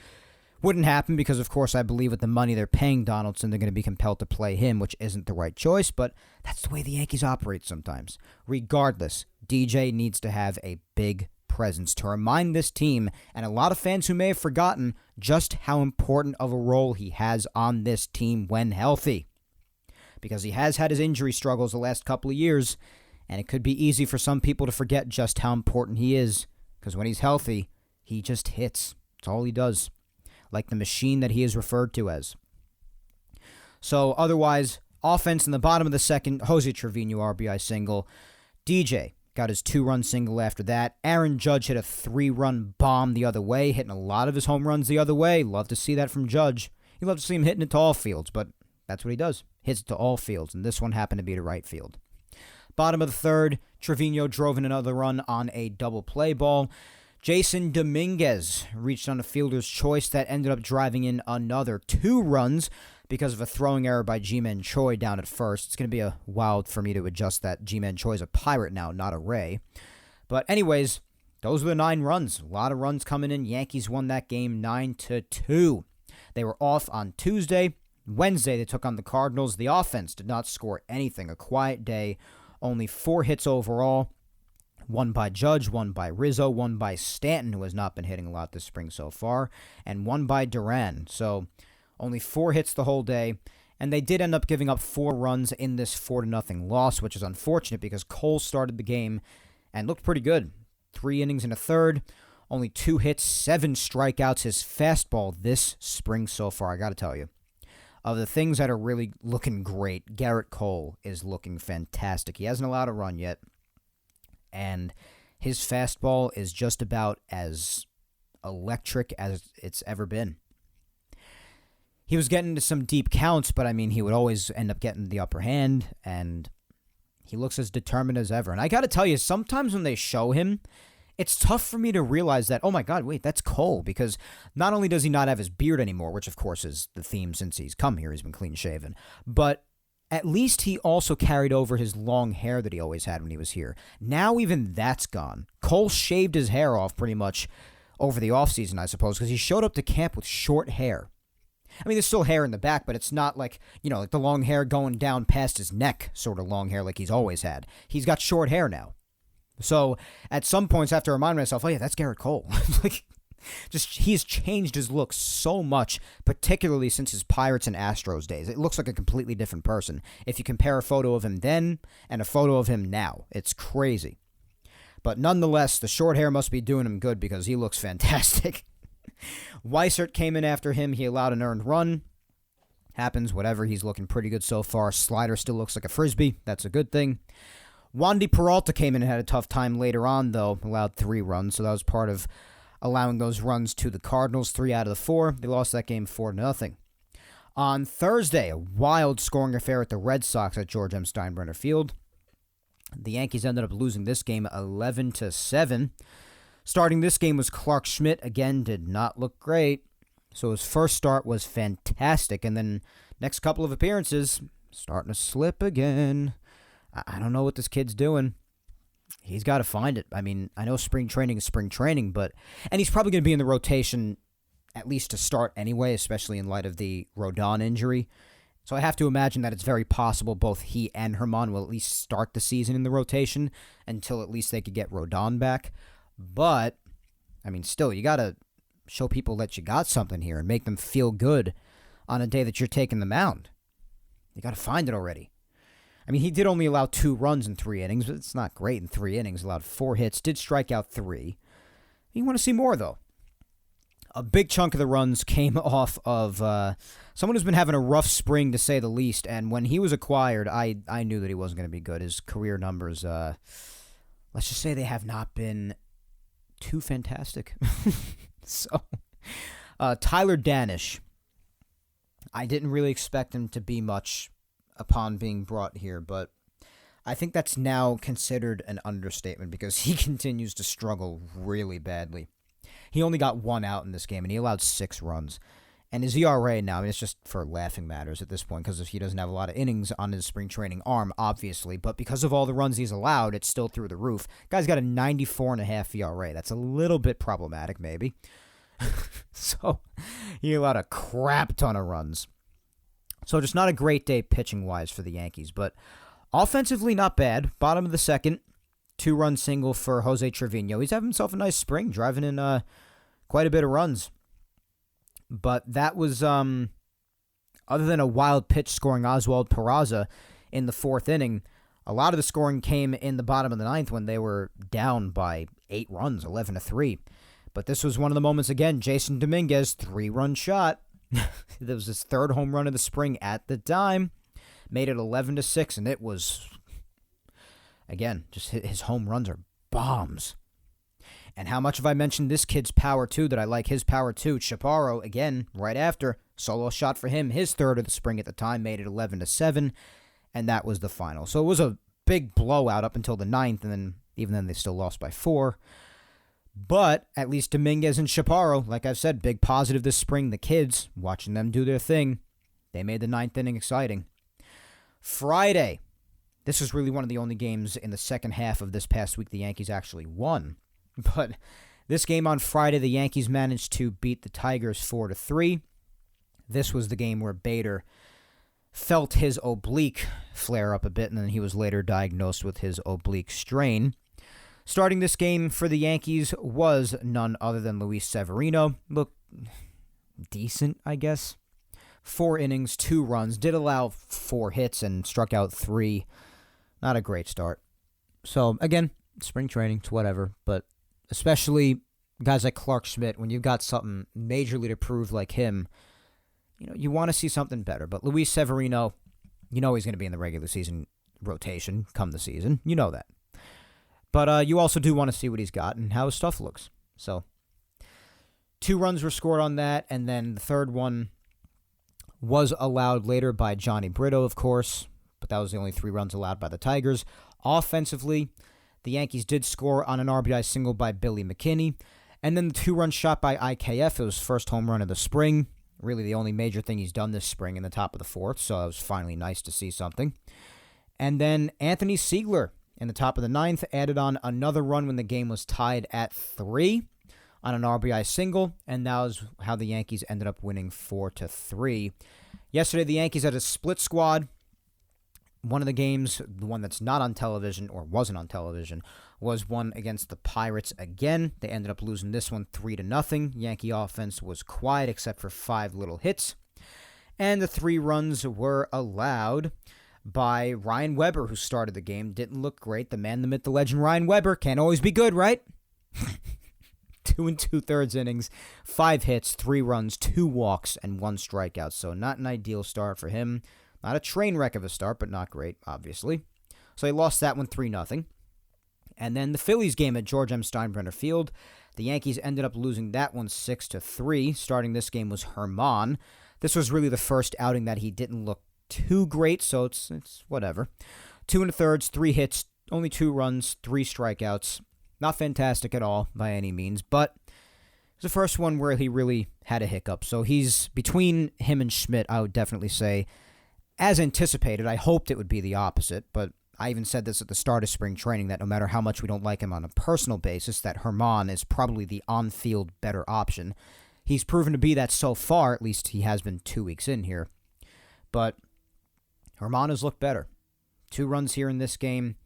wouldn't happen because, of course, I believe with the money they're paying Donaldson, they're going to be compelled to play him, which isn't the right choice, but that's the way the Yankees operate sometimes. Regardless, DJ needs to have a big presence to remind this team, and a lot of fans who may have forgotten, just how important of a role he has on this team when healthy. Because he has had his injury struggles the last couple of years, and it could be easy for some people to forget just how important he is, because when he's healthy, he just hits. That's all he does. Like the machine that he is referred to as. So otherwise, offense in the bottom of the second, Jose Trevino RBI single. DJ got his 2-run single after that. Aaron Judge hit a 3-run bomb the other way, hitting a lot of his home runs the other way. Love to see that from Judge. You love to see him hitting it to all fields, but that's what he does. Hits it to all fields, and this one happened to be to right field. Bottom of the third, Trevino drove in another run on a double play ball. Jason Dominguez reached on a fielder's choice that ended up driving in another 2 runs because of a throwing error by G-Man Choi down at first. It's going to be a while for me to adjust that G-Man Choi is a Pirate now, not a Ray. But anyways, those were the 9 runs. A lot of runs coming in. Yankees won that game 9-2. They were off on Tuesday. Wednesday, they took on the Cardinals. The offense did not score anything. A quiet day. Only 4 hits overall. 1 by Judge, 1 by Rizzo, 1 by Stanton, who has not been hitting a lot this spring so far, and 1 by Duran. So only 4 hits the whole day, and they did end up giving up 4 runs in this 4-0 loss, which is unfortunate because Cole started the game and looked pretty good. 3 innings and a third, only 2 hits, 7 strikeouts. His fastball this spring so far, I got to tell you. Of the things that are really looking great, Garrett Cole is looking fantastic. He hasn't allowed a run yet. And his fastball is just about as electric as it's ever been. He was getting into some deep counts, but I mean, he would always end up getting the upper hand, and he looks as determined as ever. And I got to tell you, sometimes when they show him, it's tough for me to realize that, oh my God, wait, that's Cole, because not only does he not have his beard anymore, which of course is the theme since he's come here, he's been clean shaven, but at least he also carried over his long hair that he always had when he was here. Now even that's gone. Cole shaved his hair off pretty much over the offseason, I suppose, because he showed up to camp with short hair. I mean, there's still hair in the back, but it's not like, like the long hair going down past his neck sort of long hair like he's always had. He's got short hair now. So at some points I have to remind myself, oh yeah, that's Garrett Cole. He's changed his look so much, particularly since his Pirates and Astros days. It looks like a completely different person. If you compare a photo of him then and a photo of him now, it's crazy. But nonetheless, the short hair must be doing him good because he looks fantastic. Weissert came in after him. He allowed an earned run. Happens, whatever. He's looking pretty good so far. Slider still looks like a Frisbee. That's a good thing. Wandy Peralta came in and had a tough time later on, though. Allowed 3 runs, so that was part of allowing those runs to the Cardinals. 3 out of the 4. They lost that game 4-0. On Thursday, a wild scoring affair at the Red Sox at George M. Steinbrenner Field. The Yankees ended up losing this game 11-7. Starting this game was Clark Schmidt. Again, did not look great. So his first start was fantastic, and then next couple of appearances, starting to slip again. I don't know what this kid's doing. He's got to find it. I mean, I know spring training is spring training, and he's probably going to be in the rotation at least to start anyway, especially in light of the Rodon injury. So I have to imagine that it's very possible both he and Herman will at least start the season in the rotation until at least they could get Rodon back. But, I mean, still, you got to show people that you got something here and make them feel good on a day that you're taking the mound. You got to find it already. I mean, he did only allow 2 runs in 3 innings, but it's not great in 3 innings. Allowed 4 hits, did strike out 3. You want to see more, though. A big chunk of the runs came off of someone who's been having a rough spring, to say the least, and when he was acquired, I knew that he wasn't going to be good. His career numbers, let's just say they have not been too fantastic. So, Tyler Danish. I didn't really expect him to be much upon being brought here, but I think that's now considered an understatement because he continues to struggle really badly. He only got one out in this game, and he allowed 6 runs. And his ERA now, I mean, it's just for laughing matters at this point because he doesn't have a lot of innings on his spring training arm, obviously. But because of all the runs he's allowed, it's still through the roof. Guy's got a 94.5 ERA. That's a little bit problematic, maybe. So he allowed a crap ton of runs. So just not a great day pitching-wise for the Yankees. But offensively, not bad. Bottom of the second, 2-run single for Jose Trevino. He's having himself a nice spring, driving in quite a bit of runs. But that was, other than a wild pitch scoring Oswald Peraza in the 4th inning, a lot of the scoring came in the bottom of the 9th when they were down by 8 runs, 11-3. But this was one of the moments, again, Jason Dominguez, 3-run shot. That was his 3rd home run of the spring at the time. Made it 11-6, and it was, again, just his home runs are bombs. And how much have I mentioned this kid's power, too, that I like his power, too? Chaparro, again, right after, solo shot for him, his 3rd of the spring at the time, made it 11-7, and that was the final. So it was a big blowout up until the 9th, and then even then they still lost by 4. But at least Dominguez and Chaparro, like I've said, big positive this spring. The kids, watching them do their thing, they made the 9th inning exciting. Friday, this was really one of the only games in the second half of this past week the Yankees actually won. But this game on Friday, the Yankees managed to beat the Tigers 4-3. This was the game where Bader felt his oblique flare up a bit, and then he was later diagnosed with his oblique strain. Starting this game for the Yankees was none other than Luis Severino. Looked decent, I guess. 4 innings, 2 runs, did allow 4 hits and struck out 3. Not a great start. So, again, spring training, it's whatever, but especially guys like Clark Schmidt, when you've got something majorly to prove like him, you want to see something better. But Luis Severino, he's going to be in the regular season rotation come the season. You know that. But you also do want to see what he's got and how his stuff looks. So 2 runs were scored on that, and then the 3rd one was allowed later by Johnny Brito, of course, but that was the only 3 runs allowed by the Tigers. Offensively, the Yankees did score on an RBI single by Billy McKinney, and then the 2-run shot by IKF. It was first home run of the spring. Really the only major thing he's done this spring in the top of the 4th, so it was finally nice to see something. And then Anthony Siegler in the top of the 9th added on another run when the game was tied at 3 on an RBI single, and that was how the Yankees ended up winning 4-3. Yesterday, the Yankees had a split squad. One of the games, the one that's not on television or wasn't on television, was one against the Pirates again. They ended up losing this one 3-0. Yankee offense was quiet except for 5 little hits. And the 3 runs were allowed by Ryan Weber, who started the game. Didn't look great. The man, the myth, the legend, Ryan Weber. Can't always be good, right? 2 2/3 innings, 5 hits, 3 runs, 2 walks, and 1 strikeout. So not an ideal start for him. Not a train wreck of a start, but not great, obviously. So he lost that one 3-0. And then the Phillies game at George M. Steinbrenner Field, the Yankees ended up losing that one 6-3. Starting this game was Herman. This was really the first outing that he didn't look too great, so it's whatever. 2 1/3, 3 hits, only 2 runs, 3 strikeouts. Not fantastic at all by any means, but it's the first one where he really had a hiccup. So he's between him and Schmidt, I would definitely say. As anticipated, I hoped it would be the opposite, but I even said this at the start of spring training, that no matter how much we don't like him on a personal basis, that Herman is probably the on-field better option. He's proven to be that so far, at least he has been 2 weeks in here. But Herman has looked better. 2 runs here in this game,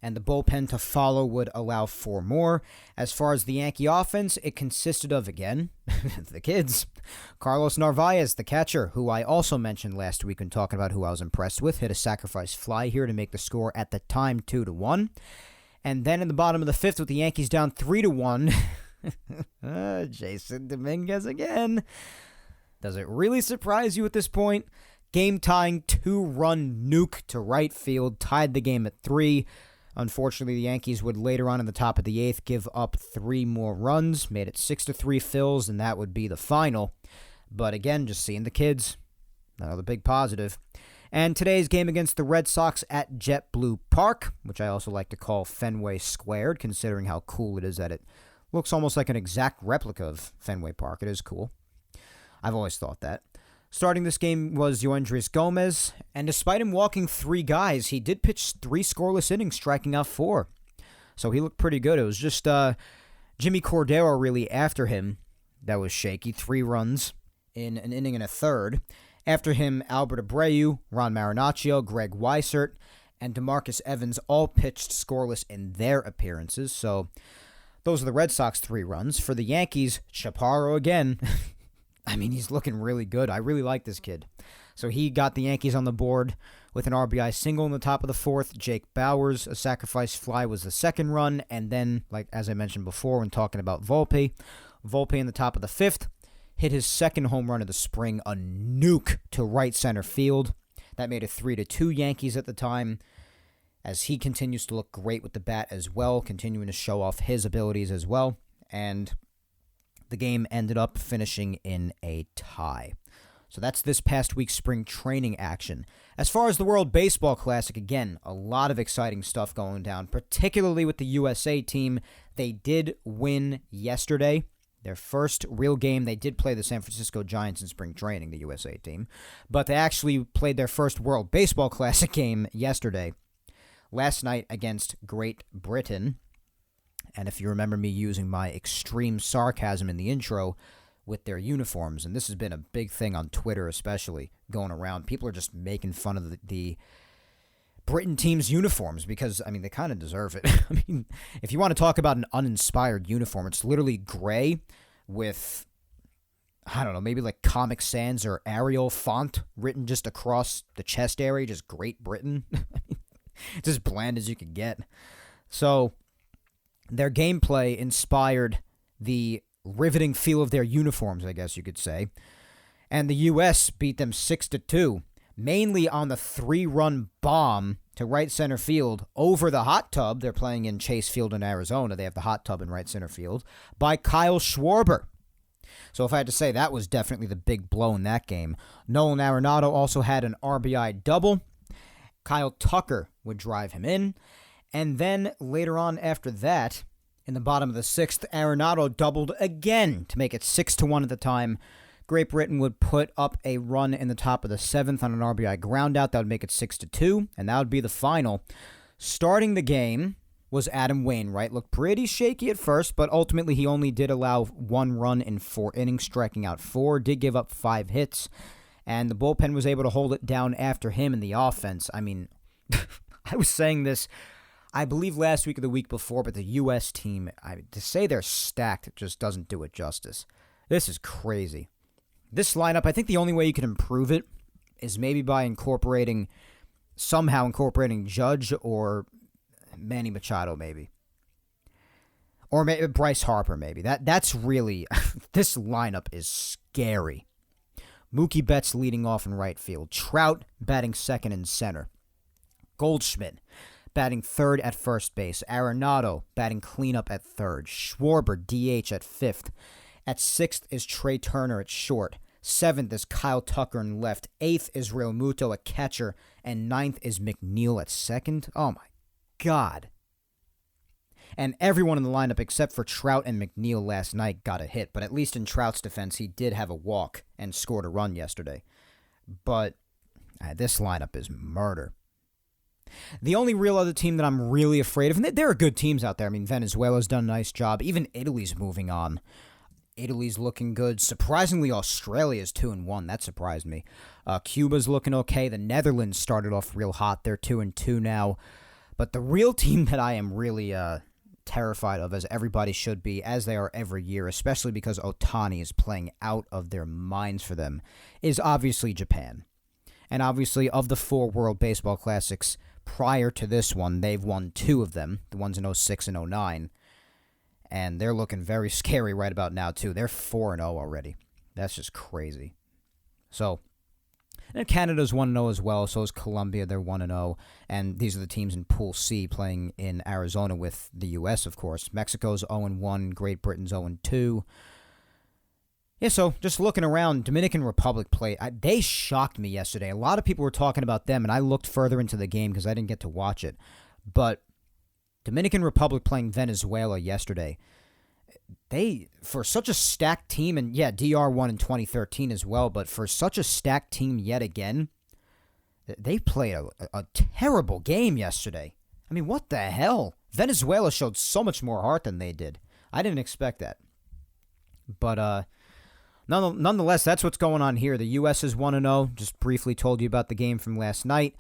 and the bullpen to follow would allow 4 more. As far as the Yankee offense, it consisted of, again, the kids. Carlos Narvaez, the catcher, who I also mentioned last week when talking about who I was impressed with, hit a sacrifice fly here to make the score at the time 2-1. And then in the bottom of the 5th, with the Yankees down 3-1, Jason Dominguez again. Does it really surprise you at this point? Game-tying 2-run nuke to right field, tied the game at 3. Unfortunately, the Yankees would later on in the top of the eighth give up 3 more runs, made it 6-3 Phils, and that would be the final. But again, just seeing the kids, another big positive. And today's game against the Red Sox at JetBlue Park, which I also like to call Fenway Squared, considering how cool it is that it looks almost like an exact replica of Fenway Park. It is cool. I've always thought that. Starting this game was Yoendrys Gomez, and despite him walking 3 guys, he did pitch 3 scoreless innings, striking out 4. So he looked pretty good. It was just Jimmy Cordero really after him that was shaky. 3 runs in an inning and a third. After him, Albert Abreu, Ron Marinaccio, Greg Weissert, and DeMarcus Evans all pitched scoreless in their appearances. So those are the Red Sox 3 runs. For the Yankees, Chaparro again. I mean, he's looking really good. I really like this kid. So he got the Yankees on the board with an RBI single in the top of the 4th. Jake Bauers, a sacrifice fly, was the second run. And then, like as I mentioned before when talking about Volpe in the top of the 5th hit his second home run of the spring, a nuke to right center field. That made it 3-2 Yankees at the time, as he continues to look great with the bat as well, continuing to show off his abilities as well. And the game ended up finishing in a tie. So that's this past week's spring training action. As far as the World Baseball Classic, again, a lot of exciting stuff going down, particularly with the USA team. They did win yesterday. Their first real game. They did play the San Francisco Giants in spring training, the USA team. But they actually played their first World Baseball Classic game yesterday. Last night against Great Britain. And if you remember me using my extreme sarcasm in the intro with their uniforms, and this has been a big thing on Twitter especially, going around. People are just making fun of the Britain team's uniforms because, I mean, they kind of deserve it. I mean, if you want to talk about an uninspired uniform, it's literally gray with, I don't know, maybe like Comic Sans or Arial font written just across the chest area, just Great Britain. I mean, it's as bland as you could get. So their gameplay inspired the riveting feel of their uniforms, I guess you could say. And the U.S. beat them 6-2, mainly on the 3-run bomb to right center field over the hot tub. They're playing in Chase Field in Arizona. They have the hot tub in right center field by Kyle Schwarber. So if I had to say, that was definitely the big blow in that game. Nolan Arenado also had an RBI double. Kyle Tucker would drive him in. And then later on after that, in the bottom of the 6th, Arenado doubled again to make it 6-1 at the time. Great Britain would put up a run in the top of the 7th on an RBI groundout. That would make it 6-2, and that would be the final. Starting the game was Adam Wainwright. Looked pretty shaky at first, but ultimately he only did allow 1 run in 4 innings, striking out 4, did give up 5 hits, and the bullpen was able to hold it down after him in the offense. I mean, I was saying this, I believe last week or the week before, but the U.S. team, to say they're stacked just doesn't do it justice. This is crazy. This lineup, I think the only way you can improve it is maybe by somehow incorporating Judge or Manny Machado, maybe. Or maybe Bryce Harper, maybe. That's really, this lineup is scary. Mookie Betts leading off in right field. Trout batting second and center. Goldschmidt batting third at first base. Arenado batting cleanup at third. Schwarber DH at 5th. At 6th is Trey Turner at short. 7th is Kyle Tucker in left. 8th is Real Muto at catcher. And 9th is McNeil at second. Oh my God. And everyone in the lineup except for Trout and McNeil last night got a hit. But at least in Trout's defense, he did have a walk and scored a run yesterday. But this lineup is murder. The only real other team that I'm really afraid of, and there are good teams out there. I mean, Venezuela's done a nice job. Even Italy's moving on. Italy's looking good. Surprisingly, Australia's 2-1. That surprised me. Cuba's looking okay. The Netherlands started off real hot. They're 2-2 now. But the real team that I am really terrified of, as everybody should be, as they are every year, especially because Ohtani is playing out of their minds for them, is obviously Japan. And obviously, of the 4 World Baseball Classics prior to this one, they've won 2 of them, the ones in 06 and 09. And they're looking very scary right about now, too. They're 4-0 already. That's just crazy. So, And Canada's 1-0 as well, so is Colombia. They're 1-0. And these are the teams in Pool C playing in Arizona with the U.S., of course. Mexico's 0-1. Great Britain's 0-2. Yeah, so just looking around, Dominican Republic played. They shocked me yesterday. A lot of people were talking about them, and I looked further into the game because I didn't get to watch it. But Dominican Republic playing Venezuela yesterday. They, for such a stacked team, and yeah, DR won in 2013 as well, but for such a stacked team yet again, they played a terrible game yesterday. I mean, what the hell? Venezuela showed so much more heart than they did. I didn't expect that. But nonetheless, that's what's going on here. The U.S. is 1-0. Just briefly told you about the game from last night.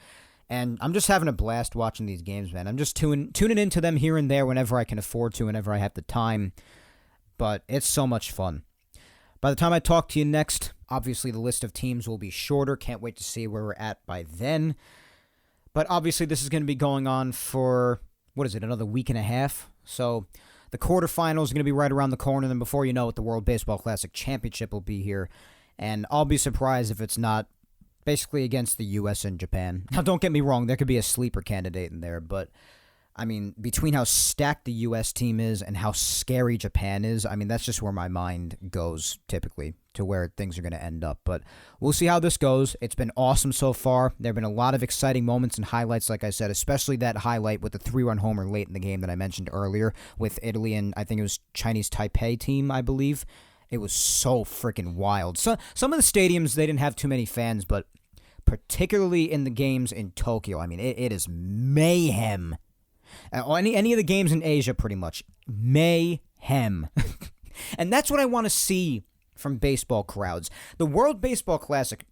And I'm just having a blast watching these games, man. I'm just tuning into them here and there whenever I can afford to, whenever I have the time. But it's so much fun. By the time I talk to you next, obviously the list of teams will be shorter. Can't wait to see where we're at by then. But obviously this is going to be going on for, another week and a half? So the quarterfinals are going to be right around the corner. Then before you know it, the World Baseball Classic Championship will be here. And I'll be surprised if it's not basically against the U.S. and Japan. Now, don't get me wrong. There could be a sleeper candidate in there. But, I mean, between how stacked the U.S. team is and how scary Japan is, I mean, that's just where my mind goes typically, to where things are going to end up. But we'll see how this goes. It's been awesome so far. There have been a lot of exciting moments and highlights, like I said, especially that highlight with the 3-run homer late in the game that I mentioned earlier with Italy and I think it was Chinese Taipei team, I believe. It was so freaking wild. So, some of the stadiums, they didn't have too many fans, but particularly in the games in Tokyo, I mean, it is mayhem. Any of the games in Asia, pretty much. Mayhem. And that's what I want to see from baseball crowds. The World Baseball Classic,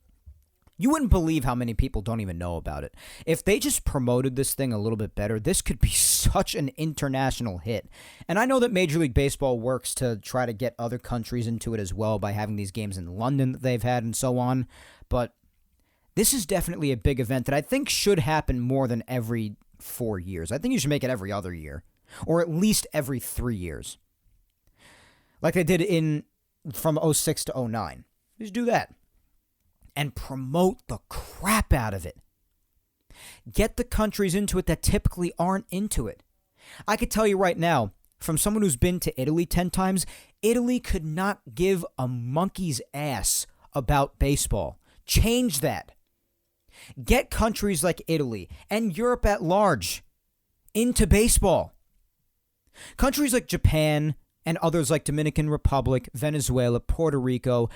you wouldn't believe how many people don't even know about it. If they just promoted this thing a little bit better, this could be such an international hit. And I know that Major League Baseball works to try to get other countries into it as well by having these games in London that they've had and so on. But this is definitely a big event that I think should happen more than every 4 years. I think you should make it every other year, or at least every 3 years. Like they did from 06 to 09. Just do that. And promote the crap out of it. Get the countries into it that typically aren't into it. I could tell you right now, from someone who's been to Italy 10 times, Italy could not give a monkey's ass about baseball. Change that. Get countries like Italy and Europe at large into baseball. Countries like Japan and others like Dominican Republic, Venezuela, Puerto Rico,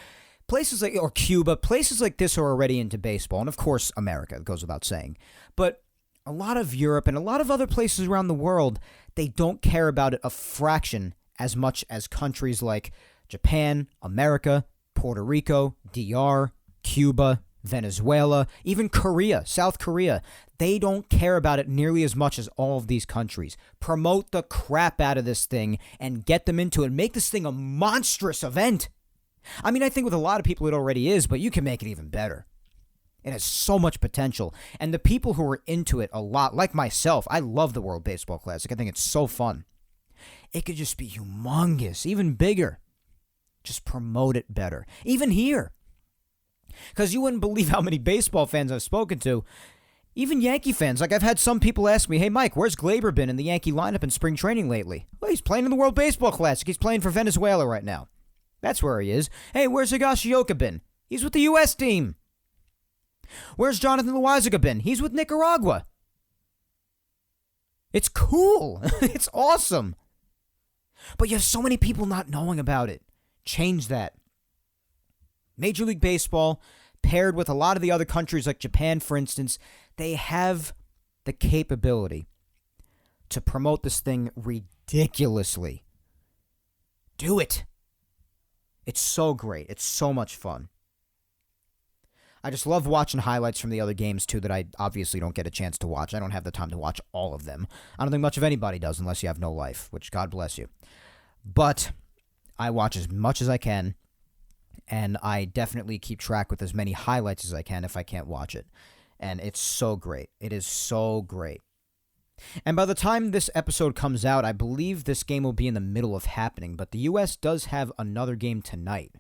or Cuba, places like this are already into baseball. And of course, America, it goes without saying. But a lot of Europe and a lot of other places around the world, they don't care about it a fraction as much as countries like Japan, America, Puerto Rico, DR, Cuba, Venezuela, even Korea, South Korea. They don't care about it nearly as much as all of these countries. Promote the crap out of this thing and get them into it. Make this thing a monstrous event. I mean, I think with a lot of people it already is, but you can make it even better. It has so much potential. And the people who are into it a lot, like myself, I love the World Baseball Classic. I think it's so fun. It could just be humongous, even bigger. Just promote it better. Even here. Because you wouldn't believe how many baseball fans I've spoken to. Even Yankee fans. Like, I've had some people ask me, hey, Mike, where's Glaber been in the Yankee lineup in spring training lately? Well, he's playing in the World Baseball Classic. He's playing for Venezuela right now. That's where he is. Hey, where's Higashioka been? He's with the U.S. team. Where's Jonathan Loaizaga been? He's with Nicaragua. It's cool. It's awesome. But you have so many people not knowing about it. Change that. Major League Baseball, paired with a lot of the other countries like Japan, for instance, they have the capability to promote this thing ridiculously. Do it. It's so great. It's so much fun. I just love watching highlights from the other games, too, that I obviously don't get a chance to watch. I don't have the time to watch all of them. I don't think much of anybody does unless you have no life, which God bless you. But I watch as much as I can, and I definitely keep track with as many highlights as I can if I can't watch it. And it's so great. It is so great. And by the time this episode comes out, I believe this game will be in the middle of happening, but the U.S. does have another game tonight.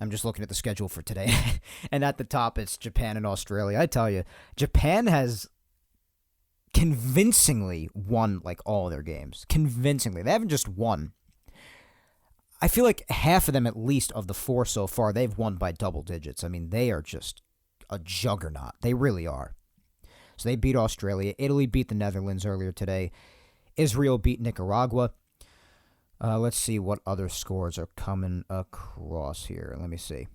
I'm just looking at the schedule for today. And at the top, it's Japan and Australia. I tell you, Japan has convincingly won like all their games. Convincingly. They haven't just won. I feel like half of them, at least, of the 4 so far, they've won by double digits. I mean, they are just a juggernaut. They really are. So they beat Australia. Italy beat the Netherlands earlier today. Israel beat Nicaragua. Let's see what other scores are coming across here. Let me see.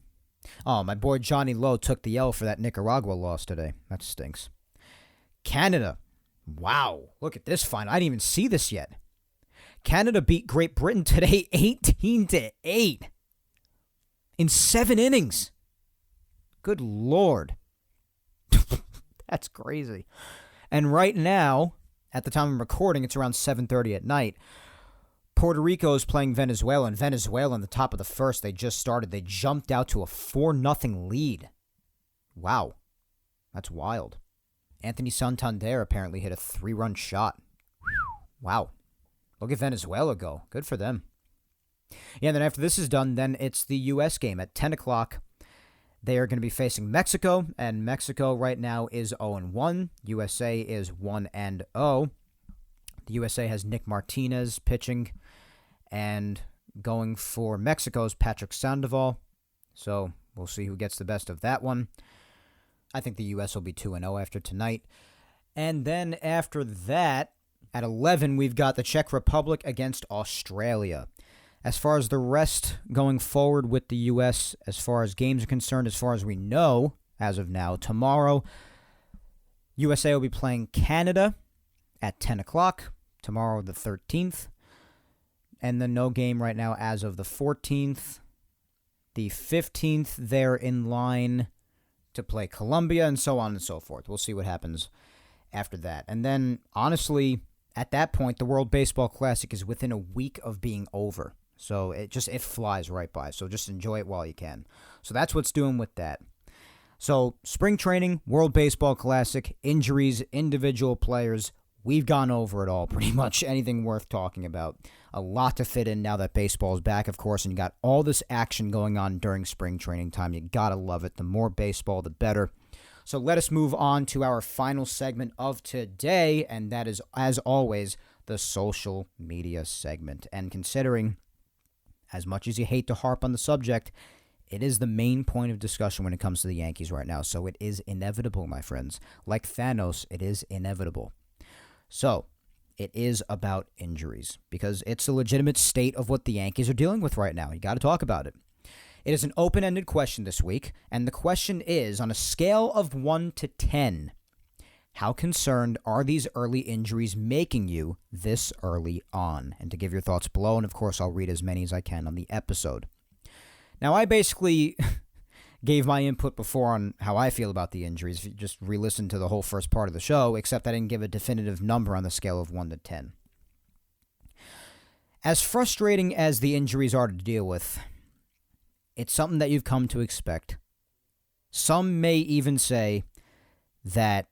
Oh, my boy Johnny Lowe took the L for that Nicaragua loss today. That stinks. Canada. Wow. Look at this final. I didn't even see this yet. Canada beat Great Britain today 18-8 in 7 innings. Good Lord. That's crazy. And right now, at the time I'm recording, it's around 7:30 at night. Puerto Rico is playing Venezuela, and Venezuela in the top of the first, they just started. They jumped out to a 4-0 lead. Wow. That's wild. Anthony Santander apparently hit a 3-run shot. Wow. Look at Venezuela go. Good for them. Yeah, and then after this is done, then it's the U.S. game at 10 o'clock. They are going to be facing Mexico, and Mexico right now is 0-1. USA is 1-0. The USA has Nick Martinez pitching, and going for Mexico's Patrick Sandoval. So we'll see who gets the best of that one. I think the U.S. will be 2-0 after tonight. And then after that, at 11, we've got the Czech Republic against Australia. As far as the rest going forward with the U.S., as far as games are concerned, as far as we know, as of now, tomorrow, USA will be playing Canada at 10 o'clock, tomorrow the 13th. And then no game right now as of the 14th. The 15th, they're in line to play Colombia, and so on and so forth. We'll see what happens after that. And then, honestly, at that point, the World Baseball Classic is within a week of being over. So it flies right by. So just enjoy it while you can. So that's what's doing with that. So spring training, World Baseball Classic, injuries, individual players. We've gone over it all, pretty much anything worth talking about. A lot to fit in now that baseball is back, of course, and you got all this action going on during spring training time. You gotta love it. The more baseball, the better. So let us move on to our final segment of today, and that is, as always, the social media segment. And considering, as much as you hate to harp on the subject, it is the main point of discussion when it comes to the Yankees right now. So it is inevitable, my friends. Like Thanos, it is inevitable. So it is about injuries, because it's a legitimate state of what the Yankees are dealing with right now. You got to talk about it. It is an open-ended question this week, and the question is, on a scale of 1 to 10, how concerned are these early injuries making you this early on? And to give your thoughts below, and of course I'll read as many as I can on the episode. Now, I basically gave my input before on how I feel about the injuries. If you just re-listen to the whole first part of the show, except I didn't give a definitive number on the scale of 1 to 10. As frustrating as the injuries are to deal with, it's something that you've come to expect. Some may even say that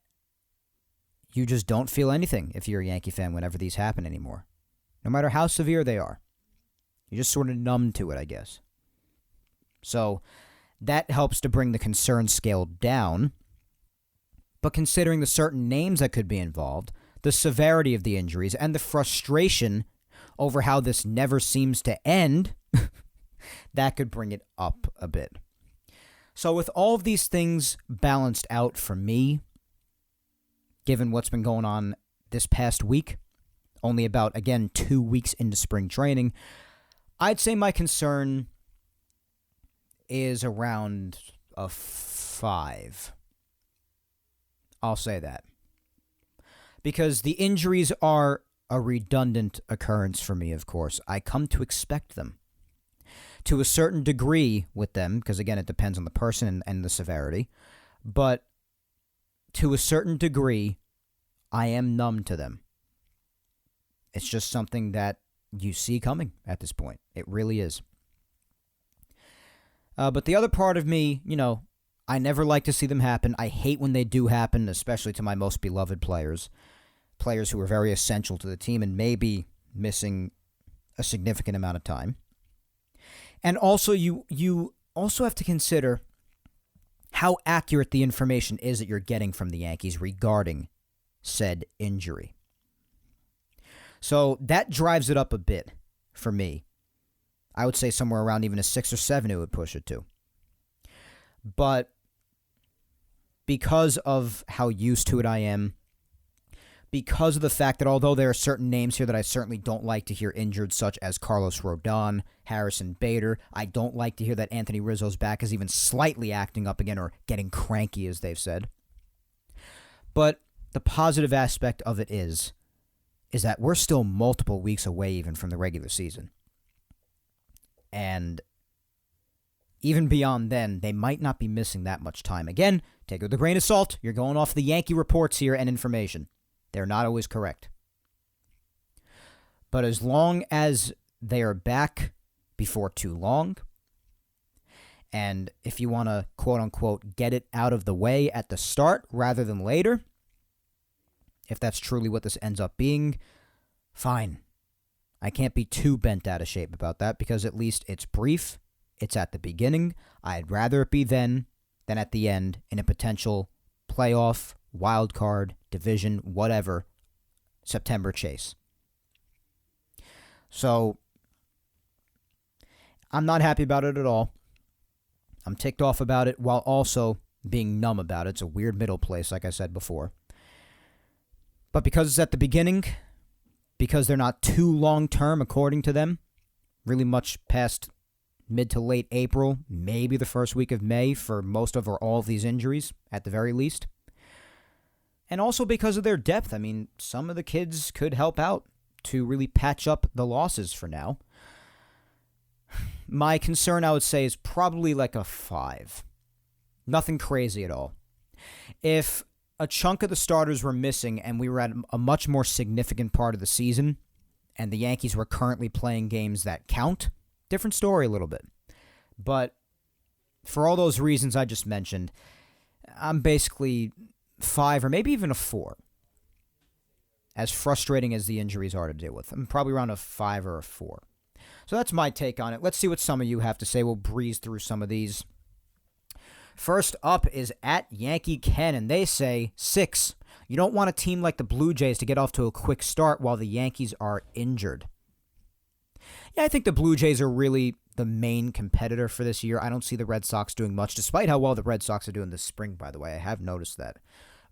you just don't feel anything if you're a Yankee fan whenever these happen anymore, no matter how severe they are. You're just sort of numb to it, I guess. So that helps to bring the concern scale down. But considering the certain names that could be involved, the severity of the injuries, and the frustration over how this never seems to end, that could bring it up a bit. So with all of these things balanced out for me, given what's been going on this past week, only about, again, 2 weeks into spring training, I'd say my concern is around a 5. I'll say that. Because the injuries are a redundant occurrence for me, of course. I come to expect them. To a certain degree with them, because again, it depends on the person and the severity, but to a certain degree, I am numb to them. It's just something that you see coming at this point. It really is. But the other part of me, I never like to see them happen. I hate when they do happen, especially to my most beloved players. Players who are very essential to the team and may be missing a significant amount of time. And also, you also have to consider how accurate the information is that you're getting from the Yankees regarding said injury. So that drives it up a bit for me. I would say somewhere around even a 6 or 7 it would push it to. But because of how used to it I am, because of the fact that although there are certain names here that I certainly don't like to hear injured, such as Carlos Rodon, Harrison Bader, I don't like to hear that Anthony Rizzo's back is even slightly acting up again or getting cranky, as they've said. But the positive aspect of it is that we're still multiple weeks away even from the regular season. And even beyond then, they might not be missing that much time. Again, take it with a grain of salt. You're going off the Yankee reports here and information. They're not always correct. But as long as they are back before too long, and if you want to, quote-unquote, get it out of the way at the start rather than later, if that's truly what this ends up being, fine. I can't be too bent out of shape about that because at least it's brief, it's at the beginning. I'd rather it be then than at the end in a potential playoff, wild card, division, whatever, September chase. So, I'm not happy about it at all. I'm ticked off about it while also being numb about it. It's a weird middle place, like I said before. But because it's at the beginning, because they're not too long-term, according to them, really much past mid to late April, maybe the first week of May for most of or all of these injuries, at the very least. And also because of their depth. I mean, some of the kids could help out to really patch up the losses for now. My concern, I would say, is probably like a 5. Nothing crazy at all. If a chunk of the starters were missing and we were at a much more significant part of the season and the Yankees were currently playing games that count, different story a little bit. But for all those reasons I just mentioned, I'm basically 5 or maybe even a 4. As frustrating as the injuries are to deal with. I'm probably around a 5 or a 4. So that's my take on it. Let's see what some of you have to say. We'll breeze through some of these. First up is at Yankee Ken, and they say 6. You don't want a team like the Blue Jays to get off to a quick start while the Yankees are injured. Yeah, I think the Blue Jays are really the main competitor for this year. I don't see the Red Sox doing much, despite how well the Red Sox are doing this spring, by the way. I have noticed that.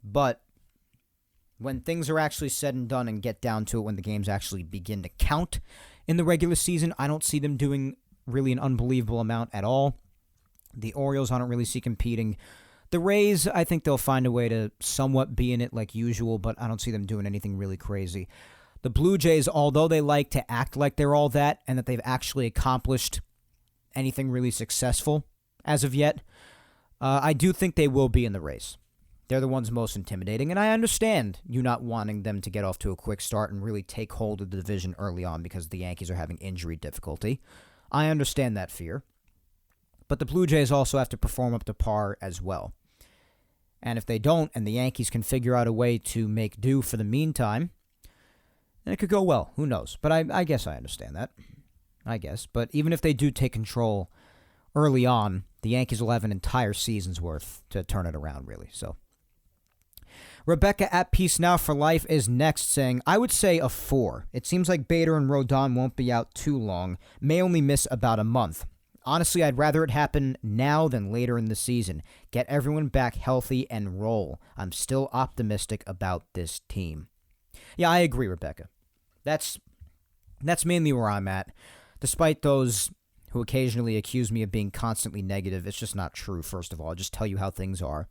But when things are actually said and done and get down to it, when the games actually begin to count in the regular season, I don't see them doing really an unbelievable amount at all. The Orioles, I don't really see competing. The Rays, I think they'll find a way to somewhat be in it like usual, but I don't see them doing anything really crazy. The Blue Jays, although they like to act like they're all that and that they've actually accomplished anything really successful as of yet, I do think they will be in the race. They're the ones most intimidating, and I understand you not wanting them to get off to a quick start and really take hold of the division early on because the Yankees are having injury difficulty. I understand that fear. But the Blue Jays also have to perform up to par as well. And if they don't, and the Yankees can figure out a way to make do for the meantime, then it could go well. Who knows? But I guess I understand that. I guess. But even if they do take control early on, the Yankees will have an entire season's worth to turn it around, really. So, Rebecca at Peace Now for Life is next, saying, I would say a 4. It seems like Bader and Rodon won't be out too long, may only miss about a month. Honestly, I'd rather it happen now than later in the season. Get everyone back healthy and roll. I'm still optimistic about this team. Yeah, I agree, Rebecca. That's mainly where I'm at. Despite those who occasionally accuse me of being constantly negative, it's just not true, first of all. I'll just tell you how things are.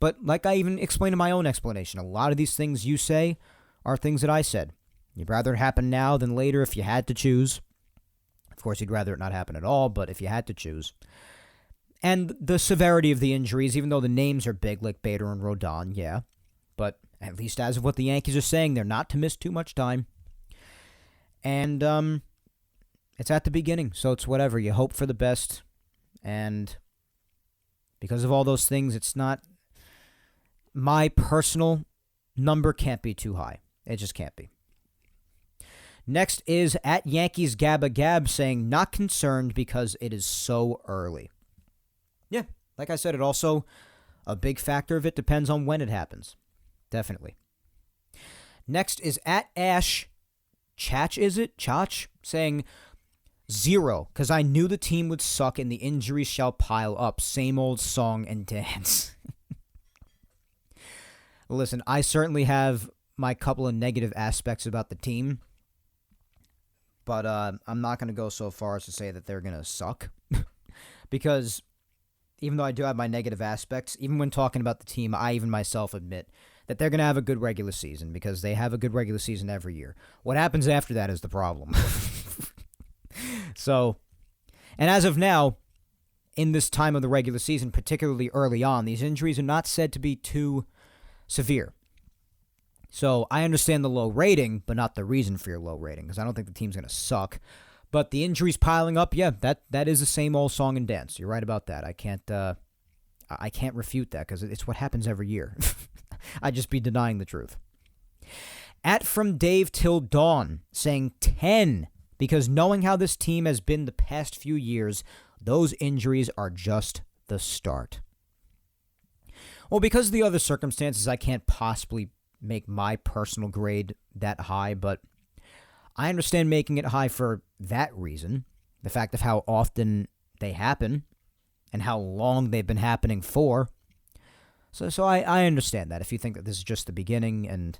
But like I even explained in my own explanation, a lot of these things you say are things that I said. You'd rather it happen now than later if you had to choose. Of course, you'd rather it not happen at all, but if you had to choose. And the severity of the injuries, even though the names are big, like Bader and Rodon, yeah. But at least as of what the Yankees are saying, they're not to miss too much time. And it's at the beginning, so it's whatever. You hope for the best. And because of all those things, it's not... My personal number can't be too high. It just can't be. Next is at Yankees Gabba Gab saying, not concerned because it is so early. Yeah, like I said, it also, a big factor of it depends on when it happens. Definitely. Next is at Ash Chach, is it? Chach? Saying 0, because I knew the team would suck and the injuries shall pile up. Same old song and dance. Listen, I certainly have my couple of negative aspects about the team, but I'm not going to go so far as to say that they're going to suck. Because even though I do have my negative aspects, even when talking about the team, I even myself admit that they're going to have a good regular season because they have a good regular season every year. What happens after that is the problem. So, and as of now, in this time of the regular season, particularly early on, these injuries are not said to be too severe. So I understand the low rating, but not the reason for your low rating, because I don't think the team's going to suck. But the injuries piling up, yeah, that is the same old song and dance. You're right about that. I can't refute that because it's what happens every year. I'd just be denying the truth. At From Dave Till Dawn, saying 10, because knowing how this team has been the past few years, those injuries are just the start. Well, because of the other circumstances, I can't possibly make my personal grade that high, but I understand making it high for that reason. The fact of how often they happen and how long they've been happening for. So I understand that if you think that this is just the beginning and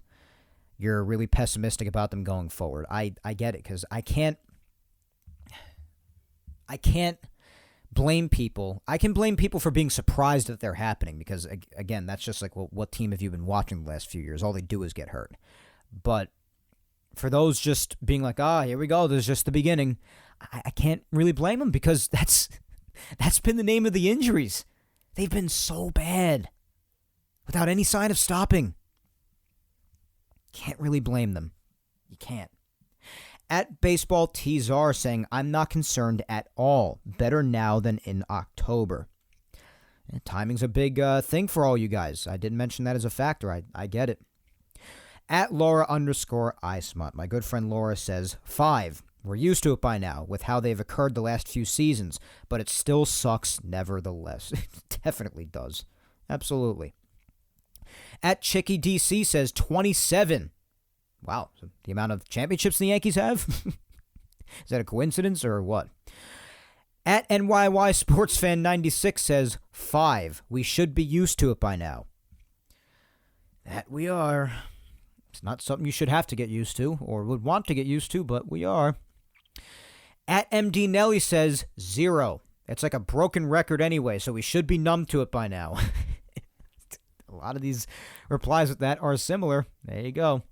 you're really pessimistic about them going forward. I get it, because I can't blame people. I can blame people for being surprised that they're happening because, again, that's just like, well, what team have you been watching the last few years? All they do is get hurt. But for those just being like, here we go, this is just the beginning, I can't really blame them because that's been the name of the injuries. They've been so bad without any sign of stopping. Can't really blame them. You can't. At Baseball Tzar saying, I'm not concerned at all. Better now than in October. And timing's a big thing for all you guys. I didn't mention that as a factor. I get it. At Laura_iSmut, my good friend Laura says, 5. We're used to it by now with how they've occurred the last few seasons, but it still sucks nevertheless. It definitely does. Absolutely. At Chicky DC says 27. Wow, so the amount of championships the Yankees have? Is that a coincidence or what? At NYY Sports Fan 96 says 5. We should be used to it by now. That we are. It's not something you should have to get used to or would want to get used to, but we are. At MD Nelly says 0. It's like a broken record anyway, so we should be numb to it by now. A lot of these replies with that are similar. There you go.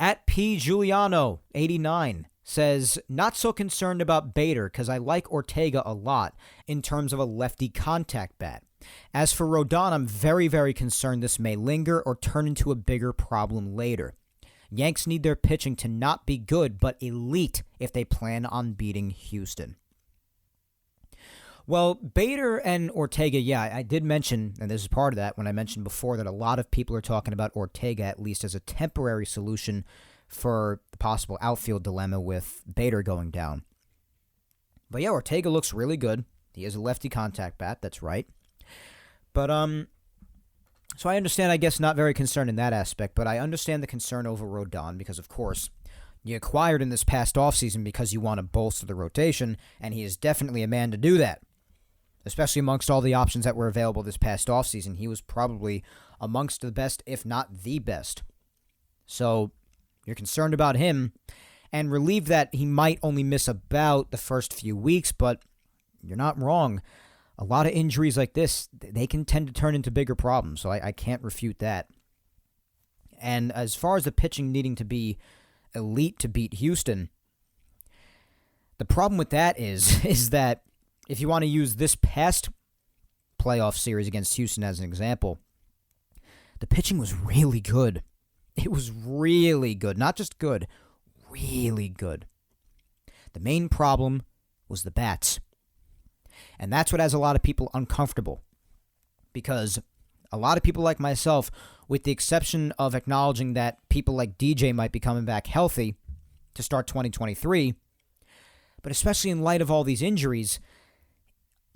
At P. Giuliano 89 says, not so concerned about Bader because I like Ortega a lot in terms of a lefty contact bat. As for Rodon, I'm very, very concerned this may linger or turn into a bigger problem later. Yanks need their pitching to not be good, but elite if they plan on beating Houston. Well, Bader and Ortega, yeah, I did mention, and this is part of that, when I mentioned before that a lot of people are talking about Ortega at least as a temporary solution for the possible outfield dilemma with Bader going down. But yeah, Ortega looks really good. He is a lefty contact bat, that's right. But, so I understand, I guess, not very concerned in that aspect, but I understand the concern over Rodon because, of course, you acquired in this past offseason because you want to bolster the rotation, and he is definitely a man to do that. Especially amongst all the options that were available this past offseason, he was probably amongst the best, if not the best. So you're concerned about him and relieved that he might only miss about the first few weeks, but you're not wrong. A lot of injuries like this, they can tend to turn into bigger problems, so I can't refute that. And as far as the pitching needing to be elite to beat Houston, the problem with that is that if you want to use this past playoff series against Houston as an example, the pitching was really good. It was really good. Not just good, really good. The main problem was the bats. And that's what has a lot of people uncomfortable. Because a lot of people like myself, with the exception of acknowledging that people like DJ might be coming back healthy to start 2023, but especially in light of all these injuries,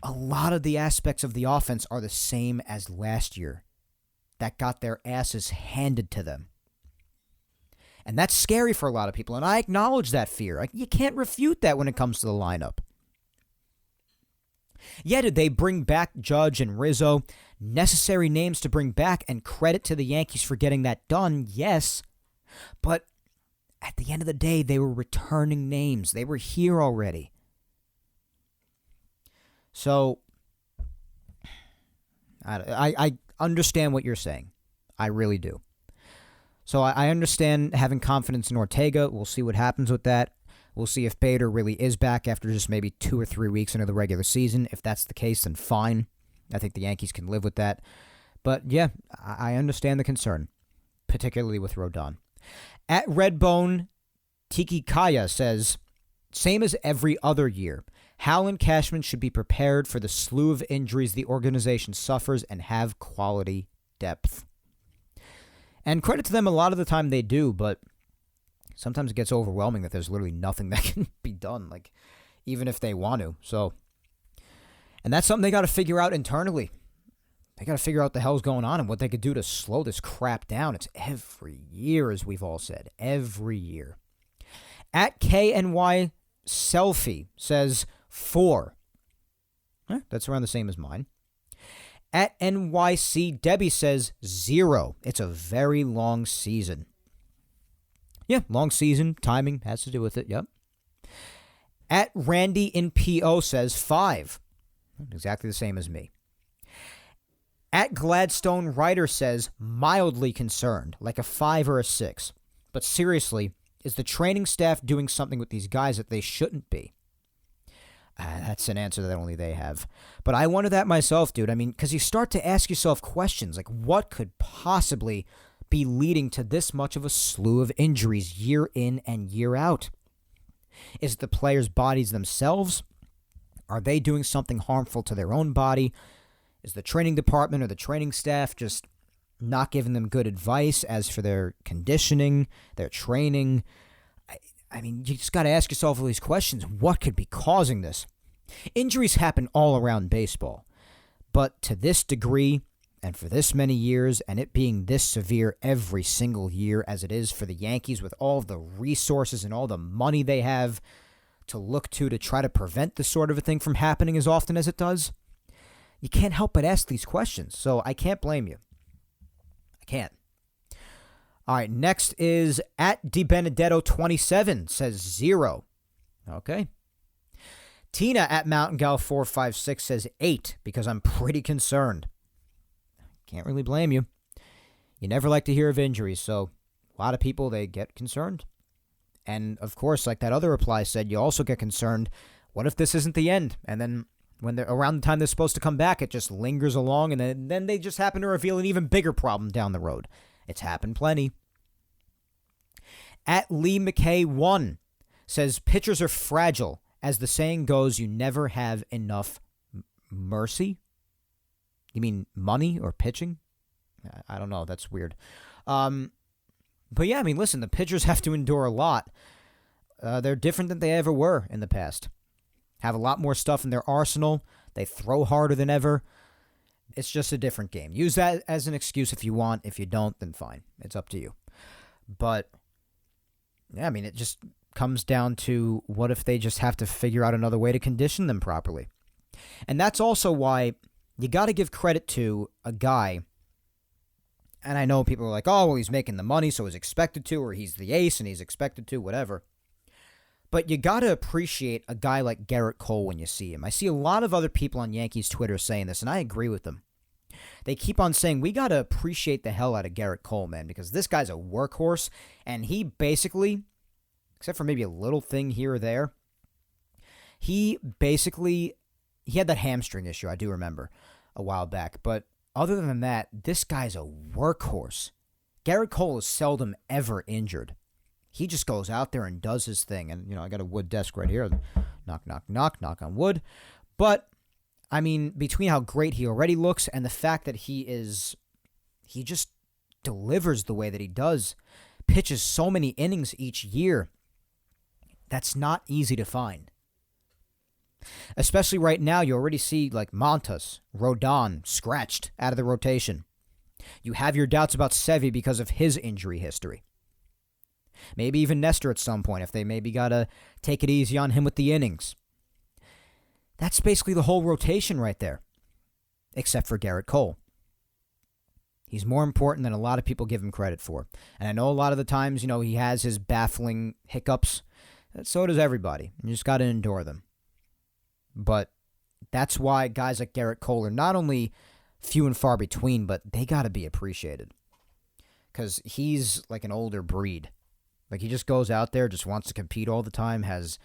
a lot of the aspects of the offense are the same as last year that got their asses handed to them. And that's scary for a lot of people, and I acknowledge that fear. You can't refute that when it comes to the lineup. Yeah, did they bring back Judge and Rizzo? Necessary names to bring back, and credit to the Yankees for getting that done, yes. But at the end of the day, they were returning names. They were here already. So, I understand what you're saying. I really do. So I understand having confidence in Ortega. We'll see what happens with that. We'll see if Bader really is back after just maybe 2 or 3 weeks into the regular season. If that's the case, then fine. I think the Yankees can live with that. But yeah, I understand the concern, particularly with Rodon. At Redbone, Tiki Kaya says, same as every other year, Hal and Cashman should be prepared for the slew of injuries the organization suffers and have quality depth. And credit to them, a lot of the time they do, but sometimes it gets overwhelming that there's literally nothing that can be done, like even if they want to. So, and that's something they got to figure out internally. They got to figure out what the hell's going on and what they could do to slow this crap down. It's every year, as we've all said, every year. At KNY Selfie says 4. That's around the same as mine. At NYC Debbie says 0. It's a very long season. Yeah, long season. Timing has to do with it. Yep. At Randy in PO says 5. Exactly the same as me. At Gladstone Writer says mildly concerned, like a 5 or a 6. But seriously, is the training staff doing something with these guys that they shouldn't be? That's an answer that only they have. But I wonder that myself, dude. I mean, because you start to ask yourself questions like what could possibly be leading to this much of a slew of injuries year in and year out? Is it the players' bodies themselves? Are they doing something harmful to their own body? Is the training department or the training staff just not giving them good advice as for their conditioning, their training? I mean, you just got to ask yourself all these questions. What could be causing this? Injuries happen all around baseball. But to this degree, and for this many years, and it being this severe every single year as it is for the Yankees with all the resources and all the money they have to look to try to prevent this sort of a thing from happening as often as it does, you can't help but ask these questions. So I can't blame you. I can't. All right, next is at DiBenedetto27 says 0. Okay. Tina at Mountain Gal 456 says 8 because I'm pretty concerned. Can't really blame you. You never like to hear of injuries, so a lot of people, they get concerned. And of course, like that other reply said, you also get concerned, what if this isn't the end? And then when they're around the time they're supposed to come back, it just lingers along, and then they just happen to reveal an even bigger problem down the road. It's happened plenty. At Lee McKay 1 says, pitchers are fragile. As the saying goes, you never have enough mercy. You mean money or pitching? I don't know. That's weird. But yeah, I mean, listen, the pitchers have to endure a lot. They're different than they ever were in the past. Have a lot more stuff in their arsenal. They throw harder than ever. It's just a different game. Use that as an excuse if you want. If you don't, then fine. It's up to you. But yeah, I mean, it just comes down to what if they just have to figure out another way to condition them properly. And that's also why you got to give credit to a guy. And I know people are like, oh, well, he's making the money, so he's expected to, or he's the ace and he's expected to, whatever. But you got to appreciate a guy like Garrett Cole when you see him. I see a lot of other people on Yankees Twitter saying this, and I agree with them. They keep on saying, we got to appreciate the hell out of Garrett Cole, man, because this guy's a workhorse, and he basically, except for maybe a little thing here or there, he had that hamstring issue, I do remember, a while back. But other than that, this guy's a workhorse. Garrett Cole is seldom ever injured. He just goes out there and does his thing. And, I got a wood desk right here. Knock, knock, knock, knock on wood. But, I mean, between how great he already looks and the fact that he just delivers the way that he does, pitches so many innings each year, that's not easy to find. Especially right now, you already see like Montas, Rodon scratched out of the rotation. You have your doubts about Sevy because of his injury history. Maybe even Nestor at some point if they maybe got to take it easy on him with the innings. That's basically the whole rotation right there, except for Garrett Cole. He's more important than a lot of people give him credit for. And I know a lot of the times, he has his baffling hiccups. So does everybody. You just got to endure them. But that's why guys like Garrett Cole are not only few and far between, but they got to be appreciated. Because he's like an older breed. Like he just goes out there, just wants to compete all the time, has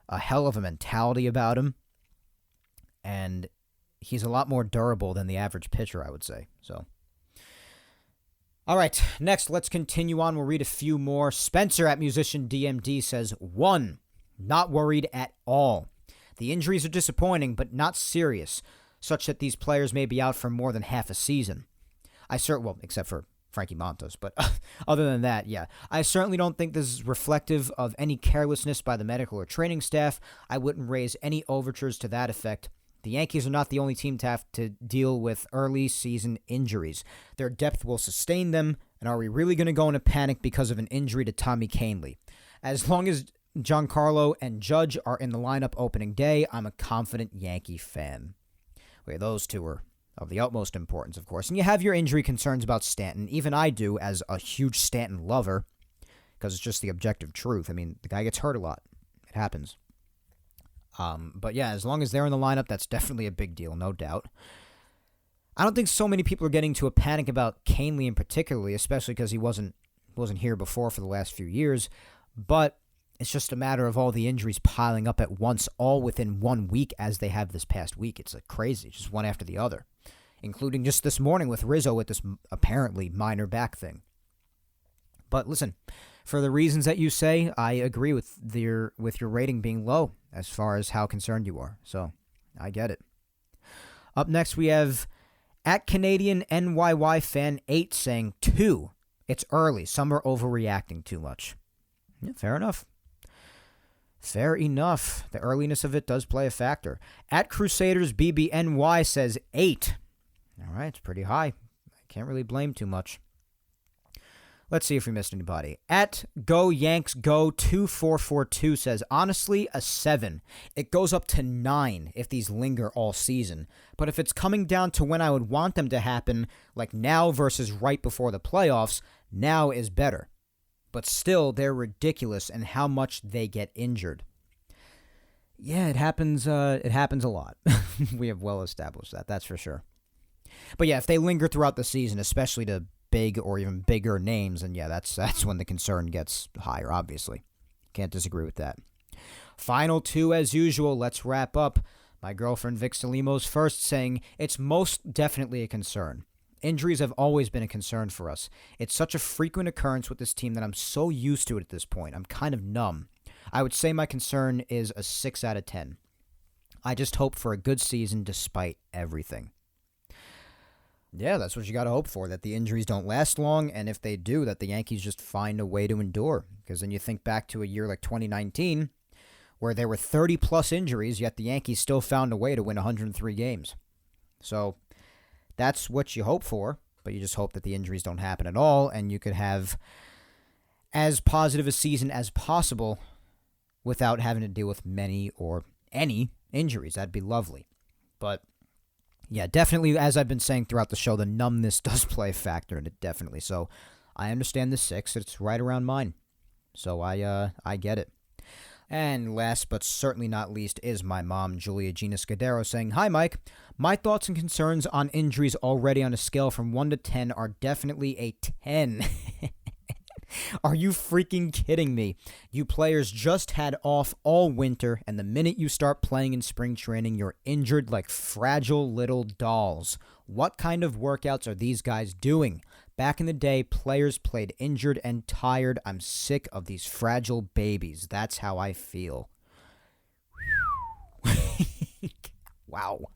a hell of a mentality about him. And he's a lot more durable than the average pitcher, I would say. So, all right, next, let's continue on. We'll read a few more. Spencer at Musician DMD says, 1, not worried at all. The injuries are disappointing, but not serious, such that these players may be out for more than half a season. Except for Frankie Montas, but other than that, yeah. I certainly don't think this is reflective of any carelessness by the medical or training staff. I wouldn't raise any overtures to that effect. The Yankees are not the only team to have to deal with early season injuries. Their depth will sustain them, and are we really going to go into panic because of an injury to Tommy Kahnle? As long as Giancarlo and Judge are in the lineup opening day, I'm a confident Yankee fan. Okay, those two are of the utmost importance, of course. And you have your injury concerns about Stanton. Even I do, as a huge Stanton lover, because it's just the objective truth. I mean, the guy gets hurt a lot. It happens. But yeah, as long as they're in the lineup, that's definitely a big deal, no doubt. I don't think so many people are getting to a panic about Kahnle in particularly, especially because he wasn't here before for the last few years. But it's just a matter of all the injuries piling up at once, all within 1 week as they have this past week. It's like crazy, just one after the other, including just this morning with Rizzo with this apparently minor back thing. But listen, for the reasons that you say, I agree with your rating being low as far as how concerned you are. So I get it. Up next, we have at Canadian NYY Fan 8 saying 2. It's early. Some are overreacting too much. Yeah, fair enough. Fair enough. The earliness of it does play a factor. At Crusaders BBNY says 8. All right, it's pretty high. I can't really blame too much. Let's see if we missed anybody. At Go Yanks Go 2442 says, honestly, a 7. It goes up to 9 if these linger all season. But if it's coming down to when I would want them to happen, like now versus right before the playoffs, now is better. But still, they're ridiculous in how much they get injured. Yeah, it happens. It happens a lot. We have well established that. That's for sure. But yeah, if they linger throughout the season, especially to big or even bigger names, and yeah, that's when the concern gets higher, obviously. Can't disagree with that. Final 2 as usual. Let's wrap up. My girlfriend Vic Salimos first saying, it's most definitely a concern. Injuries have always been a concern for us. It's such a frequent occurrence with this team that I'm so used to it at this point. I'm kind of numb. I would say my concern is a 6 out of 10. I just hope for a good season despite everything. Yeah, that's what you got to hope for, that the injuries don't last long, and if they do, that the Yankees just find a way to endure. Because then you think back to a year like 2019, where there were 30-plus injuries, yet the Yankees still found a way to win 103 games. So that's what you hope for, but you just hope that the injuries don't happen at all, and you could have as positive a season as possible without having to deal with many or any injuries. That'd be lovely. But yeah, definitely, as I've been saying throughout the show, the numbness does play a factor in it, definitely. So I understand the 6. It's right around mine. So I get it. And last but certainly not least is my mom, Julia Gina Scudero, saying, hi, Mike. My thoughts and concerns on injuries already on a scale from 1 to 10 are definitely a 10. Are you freaking kidding me? You players just had off all winter, and the minute you start playing in spring training, you're injured like fragile little dolls. What kind of workouts are these guys doing? Back in the day, players played injured and tired. I'm sick of these fragile babies. That's how I feel. Wow.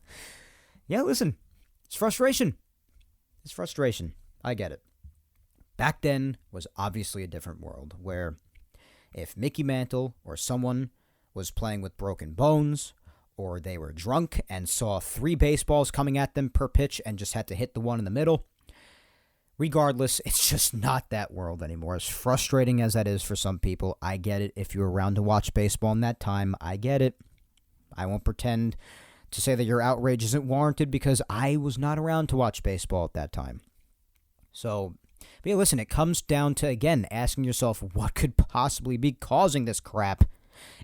Yeah, listen. It's frustration. It's frustration. I get it. Back then was obviously a different world, where if Mickey Mantle or someone was playing with broken bones, or they were drunk and saw 3 baseballs coming at them per pitch and just had to hit the one in the middle. Regardless, it's just not that world anymore. As frustrating as that is for some people, I get it. If you were around to watch baseball in that time, I get it. I won't pretend to say that your outrage isn't warranted because I was not around to watch baseball at that time. So, but yeah, listen, it comes down to, again, asking yourself what could possibly be causing this crap.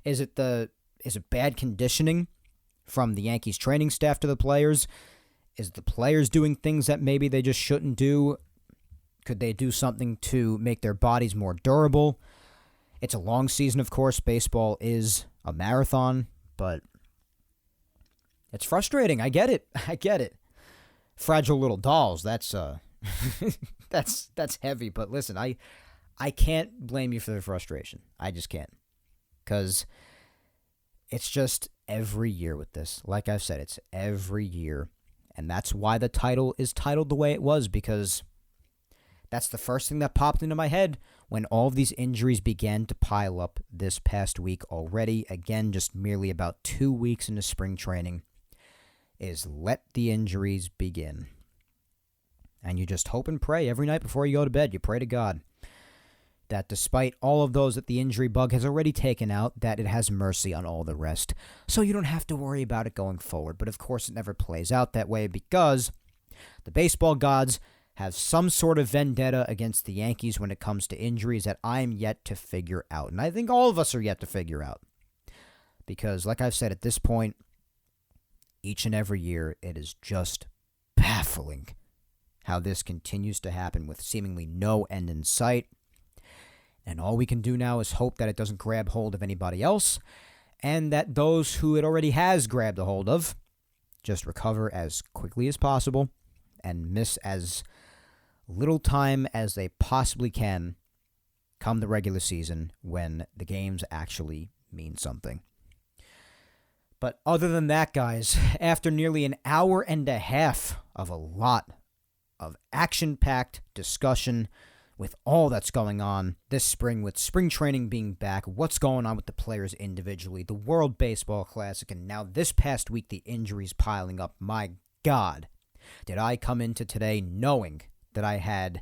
Is it bad conditioning from the Yankees training staff to the players? Is the players doing things that maybe they just shouldn't do? Could they do something to make their bodies more durable? It's a long season, of course. Baseball is a marathon, but it's frustrating. I get it. Fragile little dolls. That's that's heavy. But listen, I can't blame you for the frustration. I just can't, because it's just every year with this. Like I've said, it's every year, and that's why the title is titled the way it was, because that's the first thing that popped into my head when all of these injuries began to pile up this past week already. Again, just merely about 2 weeks into spring training, is let the injuries begin. And you just hope and pray every night before you go to bed. You pray to God that despite all of those that the injury bug has already taken out, that it has mercy on all the rest. So you don't have to worry about it going forward. But of course, it never plays out that way because the baseball gods have some sort of vendetta against the Yankees when it comes to injuries that I'm yet to figure out. And I think all of us are yet to figure out. Because, like I've said, at this point, each and every year, it is just baffling how this continues to happen with seemingly no end in sight. And all we can do now is hope that it doesn't grab hold of anybody else, and that those who it already has grabbed a hold of just recover as quickly as possible and miss as little time as they possibly can come the regular season when the games actually mean something. But other than that, guys, after nearly an hour and a half of a lot of action-packed discussion with all that's going on this spring, with spring training being back, what's going on with the players individually, the World Baseball Classic, and now this past week the injuries piling up, my God, did I come into today knowing that I had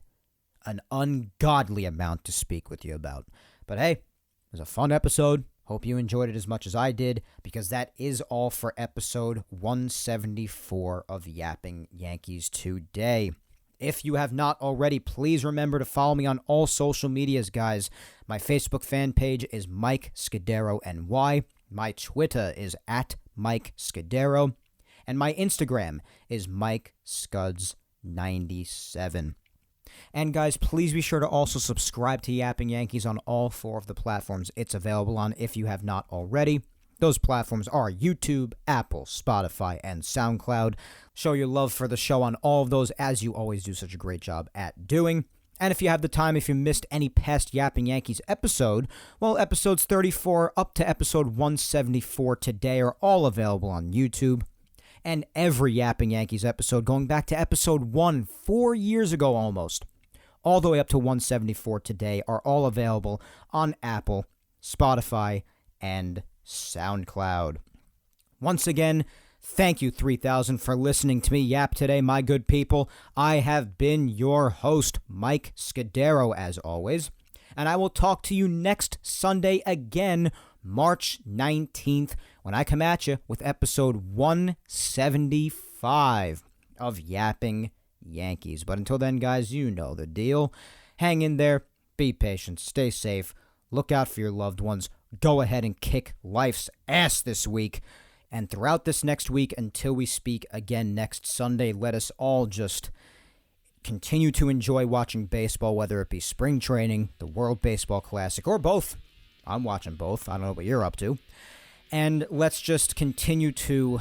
an ungodly amount to speak with you about. But hey, it was a fun episode. Hope you enjoyed it as much as I did, because that is all for episode 174 of Yapping Yankees today. If you have not already, please remember to follow me on all social medias, guys. My Facebook fan page is Mike Scudero NY. My Twitter is @MikeScudero. And my Instagram is MikeScuds97. And guys, please be sure to also subscribe to Yapping Yankees on all 4 of the platforms it's available on if you have not already. Those platforms are YouTube, Apple, Spotify, and SoundCloud. Show your love for the show on all of those, as you always do such a great job at doing. And if you have the time, if you missed any past Yapping Yankees episode, well, episodes 34 up to episode 174 today are all available on YouTube. And every Yapping Yankees episode, going back to episode 1, 4 years ago almost, all the way up to 174 today, are all available on Apple, Spotify, and SoundCloud. Once again, thank you 3000 for listening to me yap today, my good people. I have been your host, Mike Scudero, as always, and I will talk to you next Sunday again, March 19th, when I come at you with episode 175 of Yapping Yankees. But until then, guys, you know the deal. Hang in there, be patient, stay safe, look out for your loved ones, go ahead and kick life's ass this week. And throughout this next week, until we speak again next Sunday, let us all just continue to enjoy watching baseball, whether it be spring training, the World Baseball Classic, or both. I'm watching both. I don't know what you're up to. And let's just continue to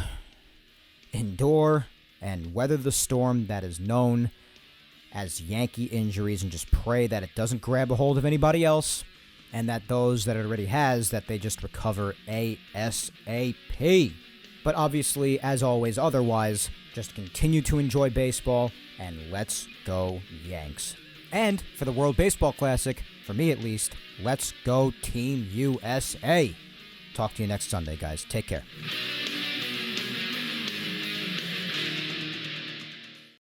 endure and weather the storm that is known as Yankee injuries, and just pray that it doesn't grab a hold of anybody else, and that those that it already has, that they just recover ASAP. But obviously, as always, otherwise, just continue to enjoy baseball, and let's go Yanks. And for the World Baseball Classic, for me at least, let's go Team USA. Talk to you next Sunday, guys. Take care.